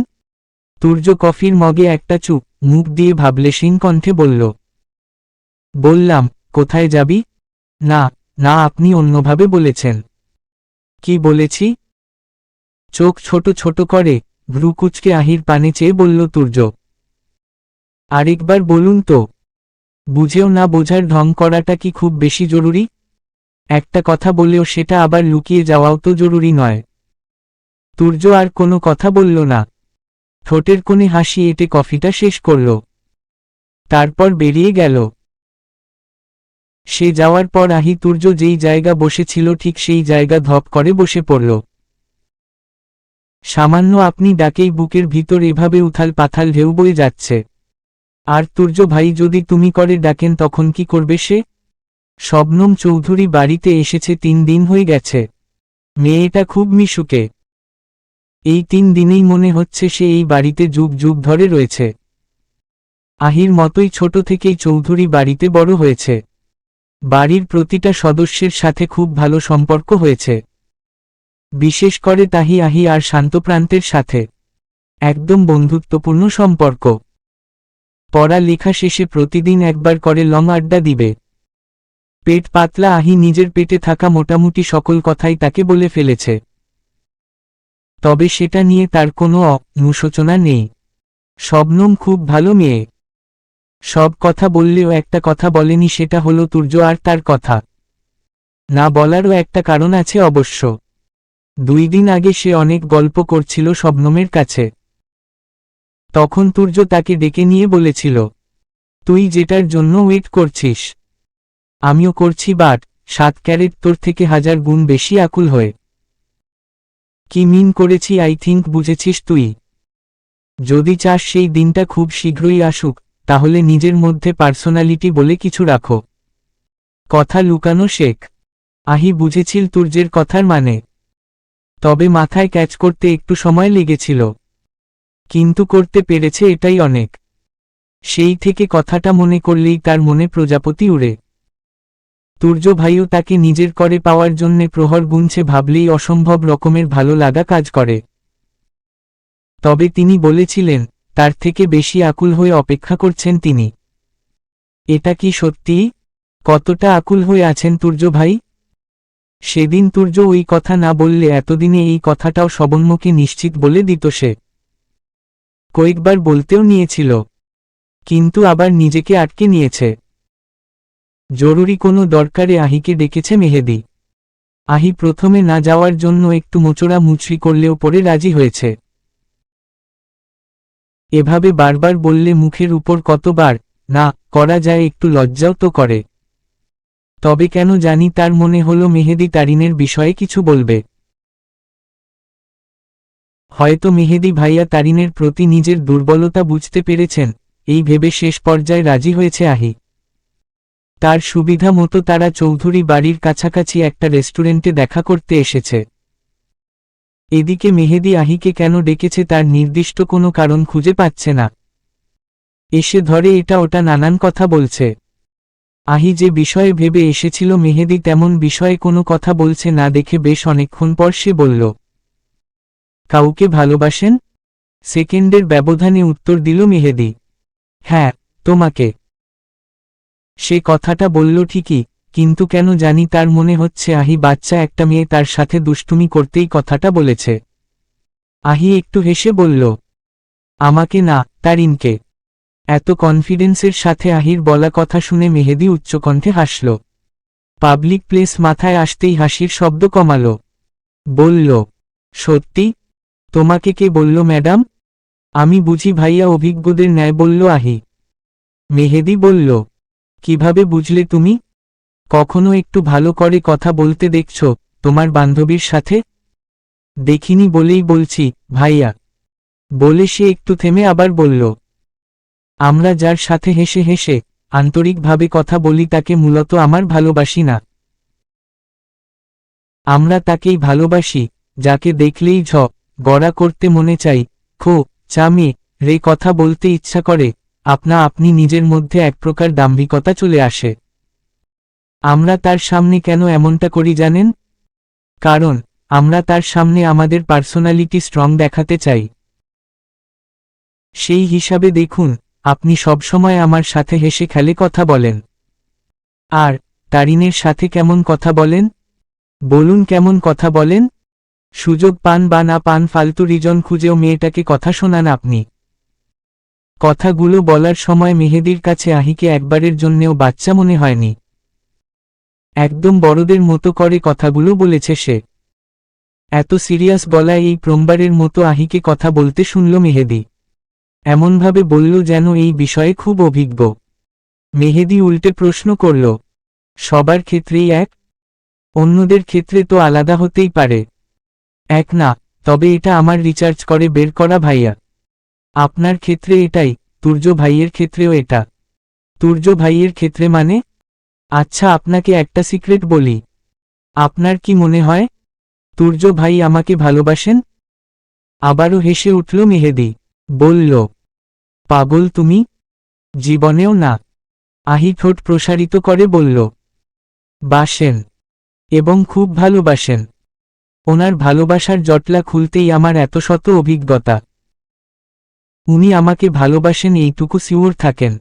তুর্য কফির মগে একটা চুপ মুখ দিয়ে ভাবলেশীন কণ্ঠে বলল, বললাম কোথায় যাবি? না না, আপনি অন্যভাবে বলেছেন। কি বলেছি? চোখ ছোট ছোট করে ভ্রু কুঁচকে আহির পানে চেয়ে বলল তুর্য, আরেকবার বলুন তো। বুঝেও না বোঝার ঢং করাটা কি খুব বেশি জরুরি? একটা কথা বলেও সেটা আবার লুকিয়ে যাওয়াও তো জরুরি নয়। তুর্য আর কোনো কথা বলল না। ঠোঁটের কোণে হাসি এঁটে কফিটা শেষ করল। তারপর বেরিয়ে গেল। সে যাওয়ার পর আহি তুর্য যেই জায়গা বসেছিল ঠিক সেই জায়গা ধপ করে বসে পড়ল। সামান্য আপনি ডাকেই বুকের ভিতর এভাবে উথাল পাথাল ঢেউ বয়ে যাচ্ছে। আর তুর্য ভাই যদি তুমি করে ডাকেন তখন কি করবে সে? শবনম চৌধুরী বাড়িতে এসেছে 3 দিন হয়ে গেছে। মেয়েটা খুব মিশুকে। এই 3 দিনেই মনে হচ্ছে সে এই বাড়িতে যুগ যুগ ধরে রয়েছে। আহির মতোই ছোট থেকেই চৌধুরী বাড়িতে বড় হয়েছে। বাড়ির প্রতিটা সদস্যের সাথে খুব ভালো সম্পর্ক হয়েছে। বিশেষ করে তাহি আহি আর শান্তপ্রান্তের সাথে একদম বন্ধুত্বপূর্ণ সম্পর্ক। পড়া লেখা শেষে প্রতিদিন একবার করে লং আড্ডা দিবে। পেট পাতলা আহি নিজের পেটে থাকা মোটামুটি সকল কথাই তাকে বলে ফেলেছে। তবে সেটা নিয়ে তার কোনো অনুশোচনা নেই। শবনম খুব ভালো মেয়ে। সব কথা বললেও একটা কথা বলেনি, সেটা হলো তুর্য আর তার কথা না বলারও একটা কারণ আছে অবশ্য। 2 দিন আগে সে অনেক গল্প করছিল শবনমের কাছে। তখন তুর্য তাকে ডেকে নিয়ে বলেছিল, তুই যেটার জন্য ওয়েট করছিস আমিও করছি, বাট 7 ক্যারেট তোর থেকে 1000 গুণ বেশি আকুল হয়ে। কি মিন করেছি আই থিঙ্ক বুঝেছিস তুই। যদি চাস সেই দিনটা খুব শীঘ্রই আসুক, তাহলে নিজের মধ্যে পার্সোনালিটি বলে কিছু রাখো। কথা লুকানো শেখ। আহি বুঝেছিল তুর্যের কথার মানে। তবে মাথায় ক্যাচ করতে একটু সময় লেগেছিল, কিন্তু করতে পেরেছে, এটাই অনেক। সেই থেকে কথাটা মনে করলেই তার মনে প্রজাপতি উড়ে। তুর্য ভাইও তাকে নিজের করে পাওয়ার জন্যে প্রহর গুনছে ভাবলেই অসম্ভব রকমের ভালো লাগা কাজ করে। তবে তিনি বলেছিলেন তার থেকে বেশি আকুল হয়ে অপেক্ষা করছেন তিনি। এটা কি সত্যি? কতটা আকুল হয়ে আছেন তুর্য ভাই? সেদিন তুর্য ওই কথা না বললে এতদিনে এই কথাটাও শবনমকে নিশ্চিত বলে দিত সে। কয়েকবার বলতেও নিয়েছিল, কিন্তু আবার নিজেকে আটকে নিয়েছে। জরুরি কোনো দরকারে আহিকে ডেকেছে মেহেদি। আহি প্রথমে না যাওয়ার জন্য একটু মোচড়া মুচড়ি করলেও পরে রাজি হয়েছে। এভাবে বারবার বললে মুখের উপর কতবার না করা যায়, একটু লজ্জাও তো করে। তবে কেন জানি তার মনে হলো মেহেদি তারিনের বিষয়ে কিছু বলবে। হয়তো মেহেদি ভাইয়া তারিনের প্রতি নিজের দুর্বলতা বুঝতে পেরেছেন, এই ভেবে শেষ পর্যায়ে রাজি হয়েছে আহি। তার সুবিধা মতো তারা চৌধুরী বাড়ির কাছাকাছি একটা রেস্টুরেন্টে দেখা করতে এসেছে। এদিকে মেহেদি আহিকে কেন ডেকেছে তার নির্দিষ্ট কোনো কারণ খুঁজে পাচ্ছে না। এসে ধরে এটা ওটা নানান কথা বলছে। আহি যে বিষয়ে ভেবে এসেছিল মেহেদি তেমন বিষয়ে কোনো কথা বলছে না দেখে বেশ অনেকক্ষণ পর সে বলল, কাউকে ভালোবাসেন? সেকেন্ডের ব্যবধানে উত্তর দিল মেহেদি, হ্যাঁ, তোমাকে। সে কথাটা বলল ঠিকই, কিন্তু কেন জানি তার মনে হচ্ছে আহি বাচ্চা একটা মেয়ে তার সাথে দুষ্টুমি করতেই কথাটা বলেছে। আহি একটু হেসে বলল, আমাকে না, তারিনকে। এত কনফিডেন্সের সাথে আহির বলা কথা শুনে মেহেদি উচ্চকণ্ঠে হাসল। পাবলিক প্লেস মাথায় আসতেই হাসির শব্দ কমাল। বলল, সত্যি? তোমাকে কে বলল ম্যাডাম? আমি বুঝি ভাইয়া অভিজ্ঞদের ন্যায় বলল আহি। মেহেদী বলল, কিভাবে বুঝলে তুমি? কখনো একটু ভালো করে কথা বলতে দেখছ তোমার বান্ধবীর সাথে? দেখিনি বলেই বলছি ভাইয়া। বলে সে একটু থেমে আবার বলল, আমরা যার সাথে হেসে হেসে আন্তরিকভাবে কথা বলি তাকে মূলত আমার ভালোবাসি না। আমরা তাকেই ভালোবাসি যাকে দেখলেই গড়া করতে মনে চাই, খো চামে রে কথা বলতে ইচ্ছা করে, আপনি নিজের মধ্যে এক প্রকার দাম্ভিকতা চলে আসে। আমরা তার সামনে কেন এমনটা করি জানেন? কারণ আমরা তার সামনে আমাদের পার্সোনালিটি স্ট্রং দেখাতে চাই। সেই হিসাবে দেখুন, আপনি সবসময় আমার সাথে হেসে খেলে কথা বলেন। আর তারিনের সাথে কেমন কথা বলেন? বলুন কেমন কথা বলেন? সুযোগ পান বা না পান ফালতু রিজন খুঁজেও মেয়েটাকে কথা শোনান আপনি। কথাগুলো বলার সময় মেহেদীর কাছে আহিকে একবারের জন্যেও বাচ্চা মনে হয়নি। একদম বড়দের মতো করে কথাগুলো বলেছে সে। এত সিরিয়াস গলায় এই প্রথমবারের মতো আহিকে কথা বলতে শুনল মেহেদী। এমনভাবে বলল যেন এই বিষয়ে খুব অভিজ্ঞ। মেহেদী উল্টে প্রশ্ন করল, সবার ক্ষেত্রেই এক? অন্যদের ক্ষেত্রে তো আলাদা হতেই পারে। এক না, তবে এটা আমার রিচার্জ করে বের করা ভাইয়া। আপনার ক্ষেত্রে এটাই, তুর্য ভাইয়ের ক্ষেত্রেও এটা। তুর্য ভাইয়ের ক্ষেত্রে মানে? আচ্ছা আপনাকে একটা সিক্রেট বলি। আপনার কি মনে হয় তুর্য ভাই আমাকে ভালোবাসেন? আবারও হেসে উঠল মেহেদী। বলল, পাগল তুমি? জীবনেও না। আহি ঠোঁট প্রসারিত করে বলল, বাসেন, এবং খুব ভালোবাসেন। ওনার ভালোবাসার জটলা খুলতেই আমার এত শত অভিজ্ঞতা। উনি আমাকে ভালোবাসেন এইটুকু সিওর থাকেন।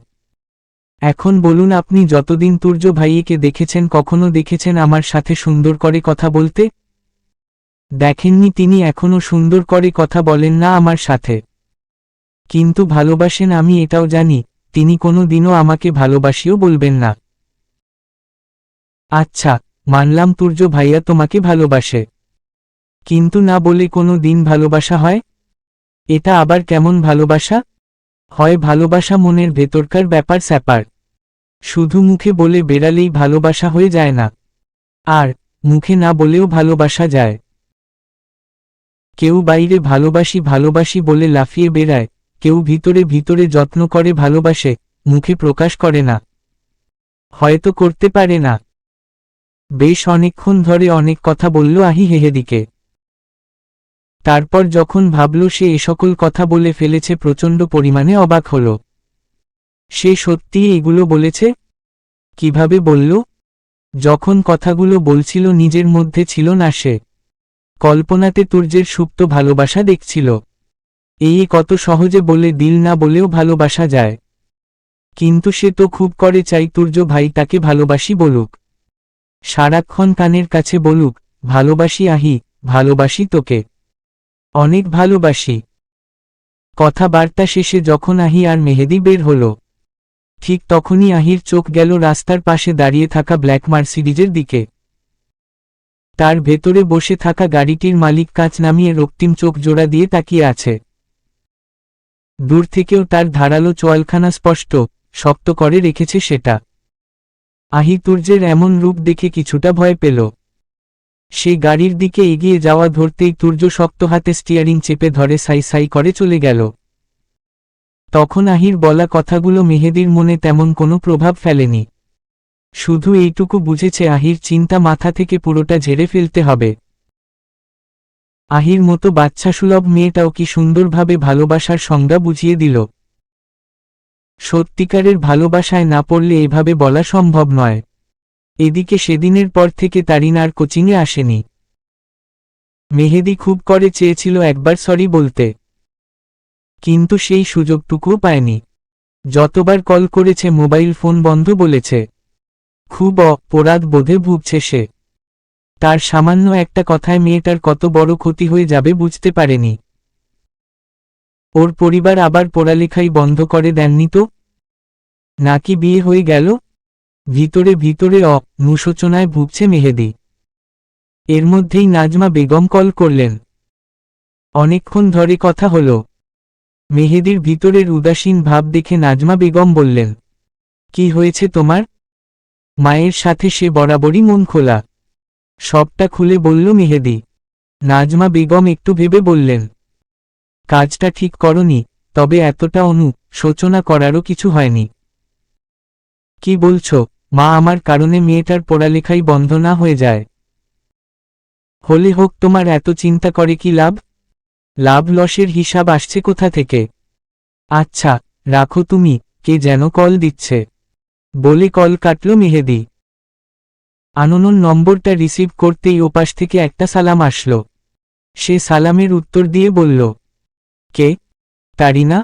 এখন বলুন আপনি যতদিন তুর্য ভাইয়েকে দেখেছেন কখনো দেখেছেন আমার সাথে সুন্দর করে কথা বলতে? দেখেননি, তিনি এখনো সুন্দর করে কথা বলেন না আমার সাথে। কিন্তু ভালোবাসেন আমি এটাও জানি, তিনি কোনো দিনও আমাকে ভালোবাসিও বলবেন না। আচ্ছা, মানলাম তুর্য ভাইয়া তোমাকে ভালোবাসে, কিন্তু না বলে কোনো দিন ভালোবাসা হয়? এটা আবার কেমন ভালোবাসা হয়? ভালোবাসা মনের ভেতরকার ব্যাপার স্যাপার। শুধু মুখে বলে বেড়ালেই ভালোবাসা হয়ে যায় না, আর মুখে না বলেও ভালোবাসা যায়। কেউ বাইরে ভালোবাসি ভালোবাসি বলে লাফিয়ে বেড়ায়, কেউ ভিতরে ভিতরে যত্ন করে ভালোবাসে, মুখে প্রকাশ করে না। হয়তো করতে পারে না। বেশ অনেকক্ষণ ধরে অনেক কথা বলল আহি মেহেদীকে। তারপর যখন ভাবল সে এসকল কথা বলে ফেলেছে প্রচণ্ড পরিমাণে অবাক হল। সে সত্যিই এগুলো বলেছে? কিভাবে বলল? যখন কথাগুলো বলছিল নিজের মধ্যে ছিল না সে। কল্পনাতে তুর্যের সুপ্ত ভালোবাসা দেখছিল। এই কত সহজে বলে দিল না বলেও ভালোবাসা যায়। কিন্তু সে তো খুব করে চাই তুর্য ভাই তাকে ভালোবাসি বলুক, সারাক্ষণ কানের কাছে বলুক, ভালোবাসি আহি, ভালোবাসি তোকে, অনেক ভালোবাসি। কথাবার্তা শেষে যখন আহি আর মেহেদী বের হল, ঠিক তখনই আহির চোখ গেল রাস্তার পাশে দাঁড়িয়ে থাকা ব্ল্যাক মার্সিডিজের দিকে। তার ভেতরে বসে থাকা গাড়িটির মালিক কাঁচ নামিয়ে রক্তিম চোখ জোড়া দিয়ে তাকিয়ে আছে। দূর থেকেও তার ধারালো চোয়ালখানা স্পষ্ট, শক্ত করে রেখেছে সেটা। আহি তুর্যের এমন রূপ দেখে কিছুটা ভয় পেল। সে গাড়ির দিকে এগিয়ে যাওয়া ধরতেই তুর্য শক্ত হাতে স্টিয়ারিং চেপে ধরে সাই সাই করে চলে গেল। তখন আহির বলা কথাগুলো মেহেদীর মনে তেমন কোনো প্রভাব ফেলেনি। শুধু এইটুকু বুঝেছে আহির চিন্তা মাথা থেকে পুরোটা ঝেড়ে ফেলতে হবে। আহির মতো বাচ্চাসুলভ মেয়েটাও কি সুন্দরভাবে ভালোবাসার সংজ্ঞা বুঝিয়ে দিল। সত্যিকারের ভালোবাসায় না পড়লে এভাবে বলা সম্ভব নয়। এদিকে সেদিনের পর থেকে তারিন আর কোচিংয়ে আসেনি। মেহেদী খুব করে চেয়েছিল একবার সরি বলতে, কিন্তু সেই সুযোগটুকুও পায়নি। যতবার কল করেছে মোবাইল ফোন বন্ধ বলেছে। খুব অপরাধ বোধে ভুগছে সে। তার সামান্য একটা কথায় মেয়েটার কত বড় ক্ষতি হয়ে যাবে বুঝতে পারেনি। ওর পরিবার আবার পড়ালেখাই বন্ধ করে দেননি তো? নাকি বিয়ে হয়ে গেল? ভিতরে ভিতরে অনুশোচনায় ভুগছে মেহেদী। এর মধ্যেই নাজমা বেগম কল করলেন। অনেকক্ষণ ধরে কথা হলো। মেহেদীর ভিতরের উদাসীন ভাব দেখে নাজমা বেগম বললেন, কি হয়েছে তোমার? মায়ের সাথে সে বরাবরই মন খোলা। সবটা খুলে বলল মেহেদী। নাজমা বেগম একটু ভেবে বললেন, কাজটা ঠিক করনি, তবে এতটা অনুশোচনা করারও কিছু হয়নি। কি বলছো মা? আমার কারণে মেয়েটার পড়ালেখাই বন্ধ না হয়ে যায়? হলে হোক, তোমার এত চিন্তা করে কি লাভ? লাভ লসের হিসাব আসছে কোথা থেকে? আচ্ছা রাখো তুমি, কে যেন কল দিচ্ছে, বলে কল কাটল মেহেদী। আননোন নম্বরটা রিসিভ করতেই ওপাশ থেকে একটা সালাম আসলো। সে সালামের উত্তর দিয়ে বলল, কে? তারিনা?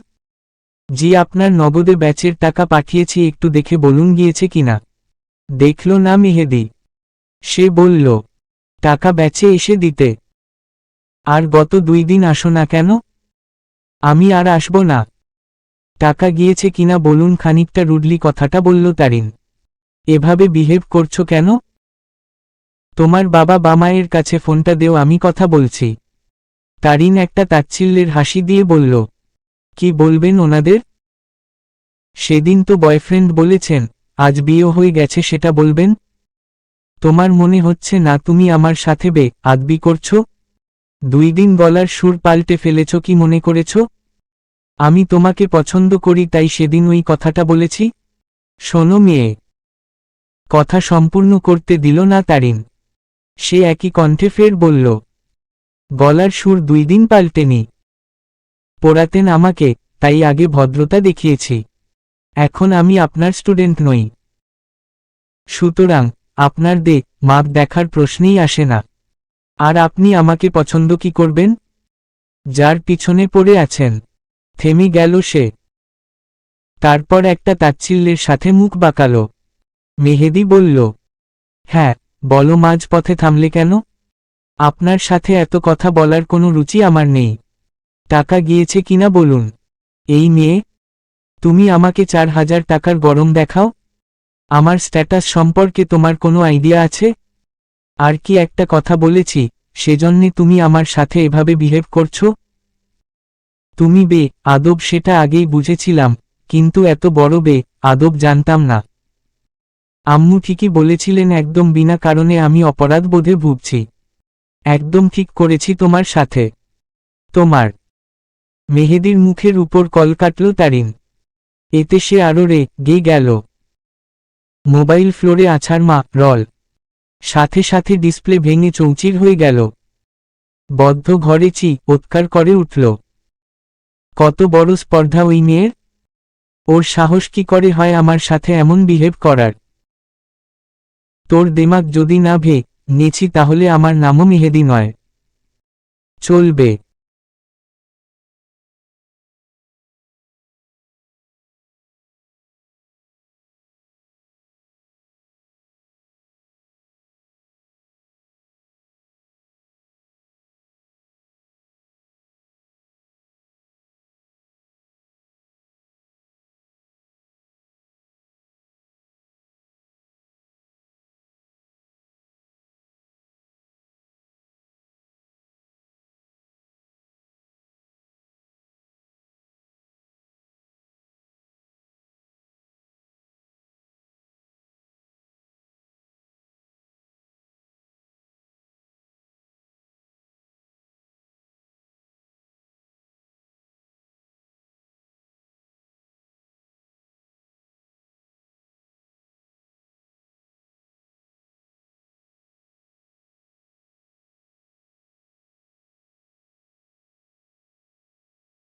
জি, আপনার নগদে ব্যাচের টাকা পাঠিয়েছি, একটু দেখে বলুন গিয়েছে কিনা। দেখল না মেহেদী। সে বলল, টাকা ব্যাচে এসে দিতে। আর গত 2 দিন আসো না কেন? আমি আর আসব না। টাকা গিয়েছে কিনা বলুন। খানিকটা রুডলি কথাটা বলল তারিন। এভাবে বিহেভ করছো কেন? তোমার বাবা বা মায়ের কাছে ফোনটা দেও, আমি কথা বলছি। তারিন একটা তাচ্ছিল্যের হাসি দিয়ে বলল, কি বলবেন ওনাদের? সেদিন তো বয়ফ্রেন্ড বলেছেন, আজ বিয়ে হয়ে গেছে সেটা বলবেন? তোমার মনে হচ্ছে না তুমি আমার সাথে আদবি করছো? 2 দিন গলার সুর পাল্টে ফেলেছ, কি মনে করেছ আমি তোমাকে পছন্দ করি তাই সেদিন ওই কথাটা বলেছি? শোনো মেয়ে। কথা সম্পূর্ণ করতে দিল না তারিন। সে একই কণ্ঠে ফের বলল, গলার সুর 2 দিন পাল্টেনি। পড়াতেন আমাকে, তাই আগে ভদ্রতা দেখিয়েছি। এখন আমি আপনার স্টুডেন্ট নই। সুতরাং আপনার মাপ দেখার প্রশ্নেই আসে না। আর আপনি আমাকে পছন্দ কি করবেন? যার পিছনে পড়ে আছেন। থেমে গেল সে। তারপর একটা তাচ্ছিল্যের সাথে মুখ বাঁকালো। মেহেদী বলল, হ্যাঁ বলো, মাঝপথে থামলে কেন? আপনার সাথে এত কথা বলার কোনো রুচি আমার নেই। টাকা গিয়েছে কিনা বলুন। এই মেয়ে, তুমি আমাকে 4000 টাকার গরম দেখাও? আমার স্ট্যাটাস সম্পর্কে তোমার কোনো আইডিয়া আছে? আর কি একটা কথা বলেছি সেজন্যে তুমি আমার সাথে এভাবে বিহেভ করছো? তুমি আদব সেটা আগেই বুঝেছিলাম, কিন্তু এত বড় আদব জানতাম না। আম্মু ঠিকই বলেছিলেন, একদম বিনা কারণে আমি অপরাধ বোধে ভুগছি। একদম ঠিক করেছি তোমার সাথে। তোমার। মেহেদীর মুখের উপর কল কাটল তারিন। এতে সে আরো রেগে গেল। মোবাইল ফ্লোরে আছাড় রল। সাথে সাথে ডিসপ্লে ভেঙে চৌচির হয়ে গেল। বদ্ধ ঘরে চিৎকার করে উঠল। কত বড় স্পর্ধা ওই মেয়ের! ওর সাহস কি করে হয় আমার সাথে এমন বিহেভ করার? তোর দেমাগ যদি না নেছি তাহলে আমার নামও মেহেদী নয়। চলবে।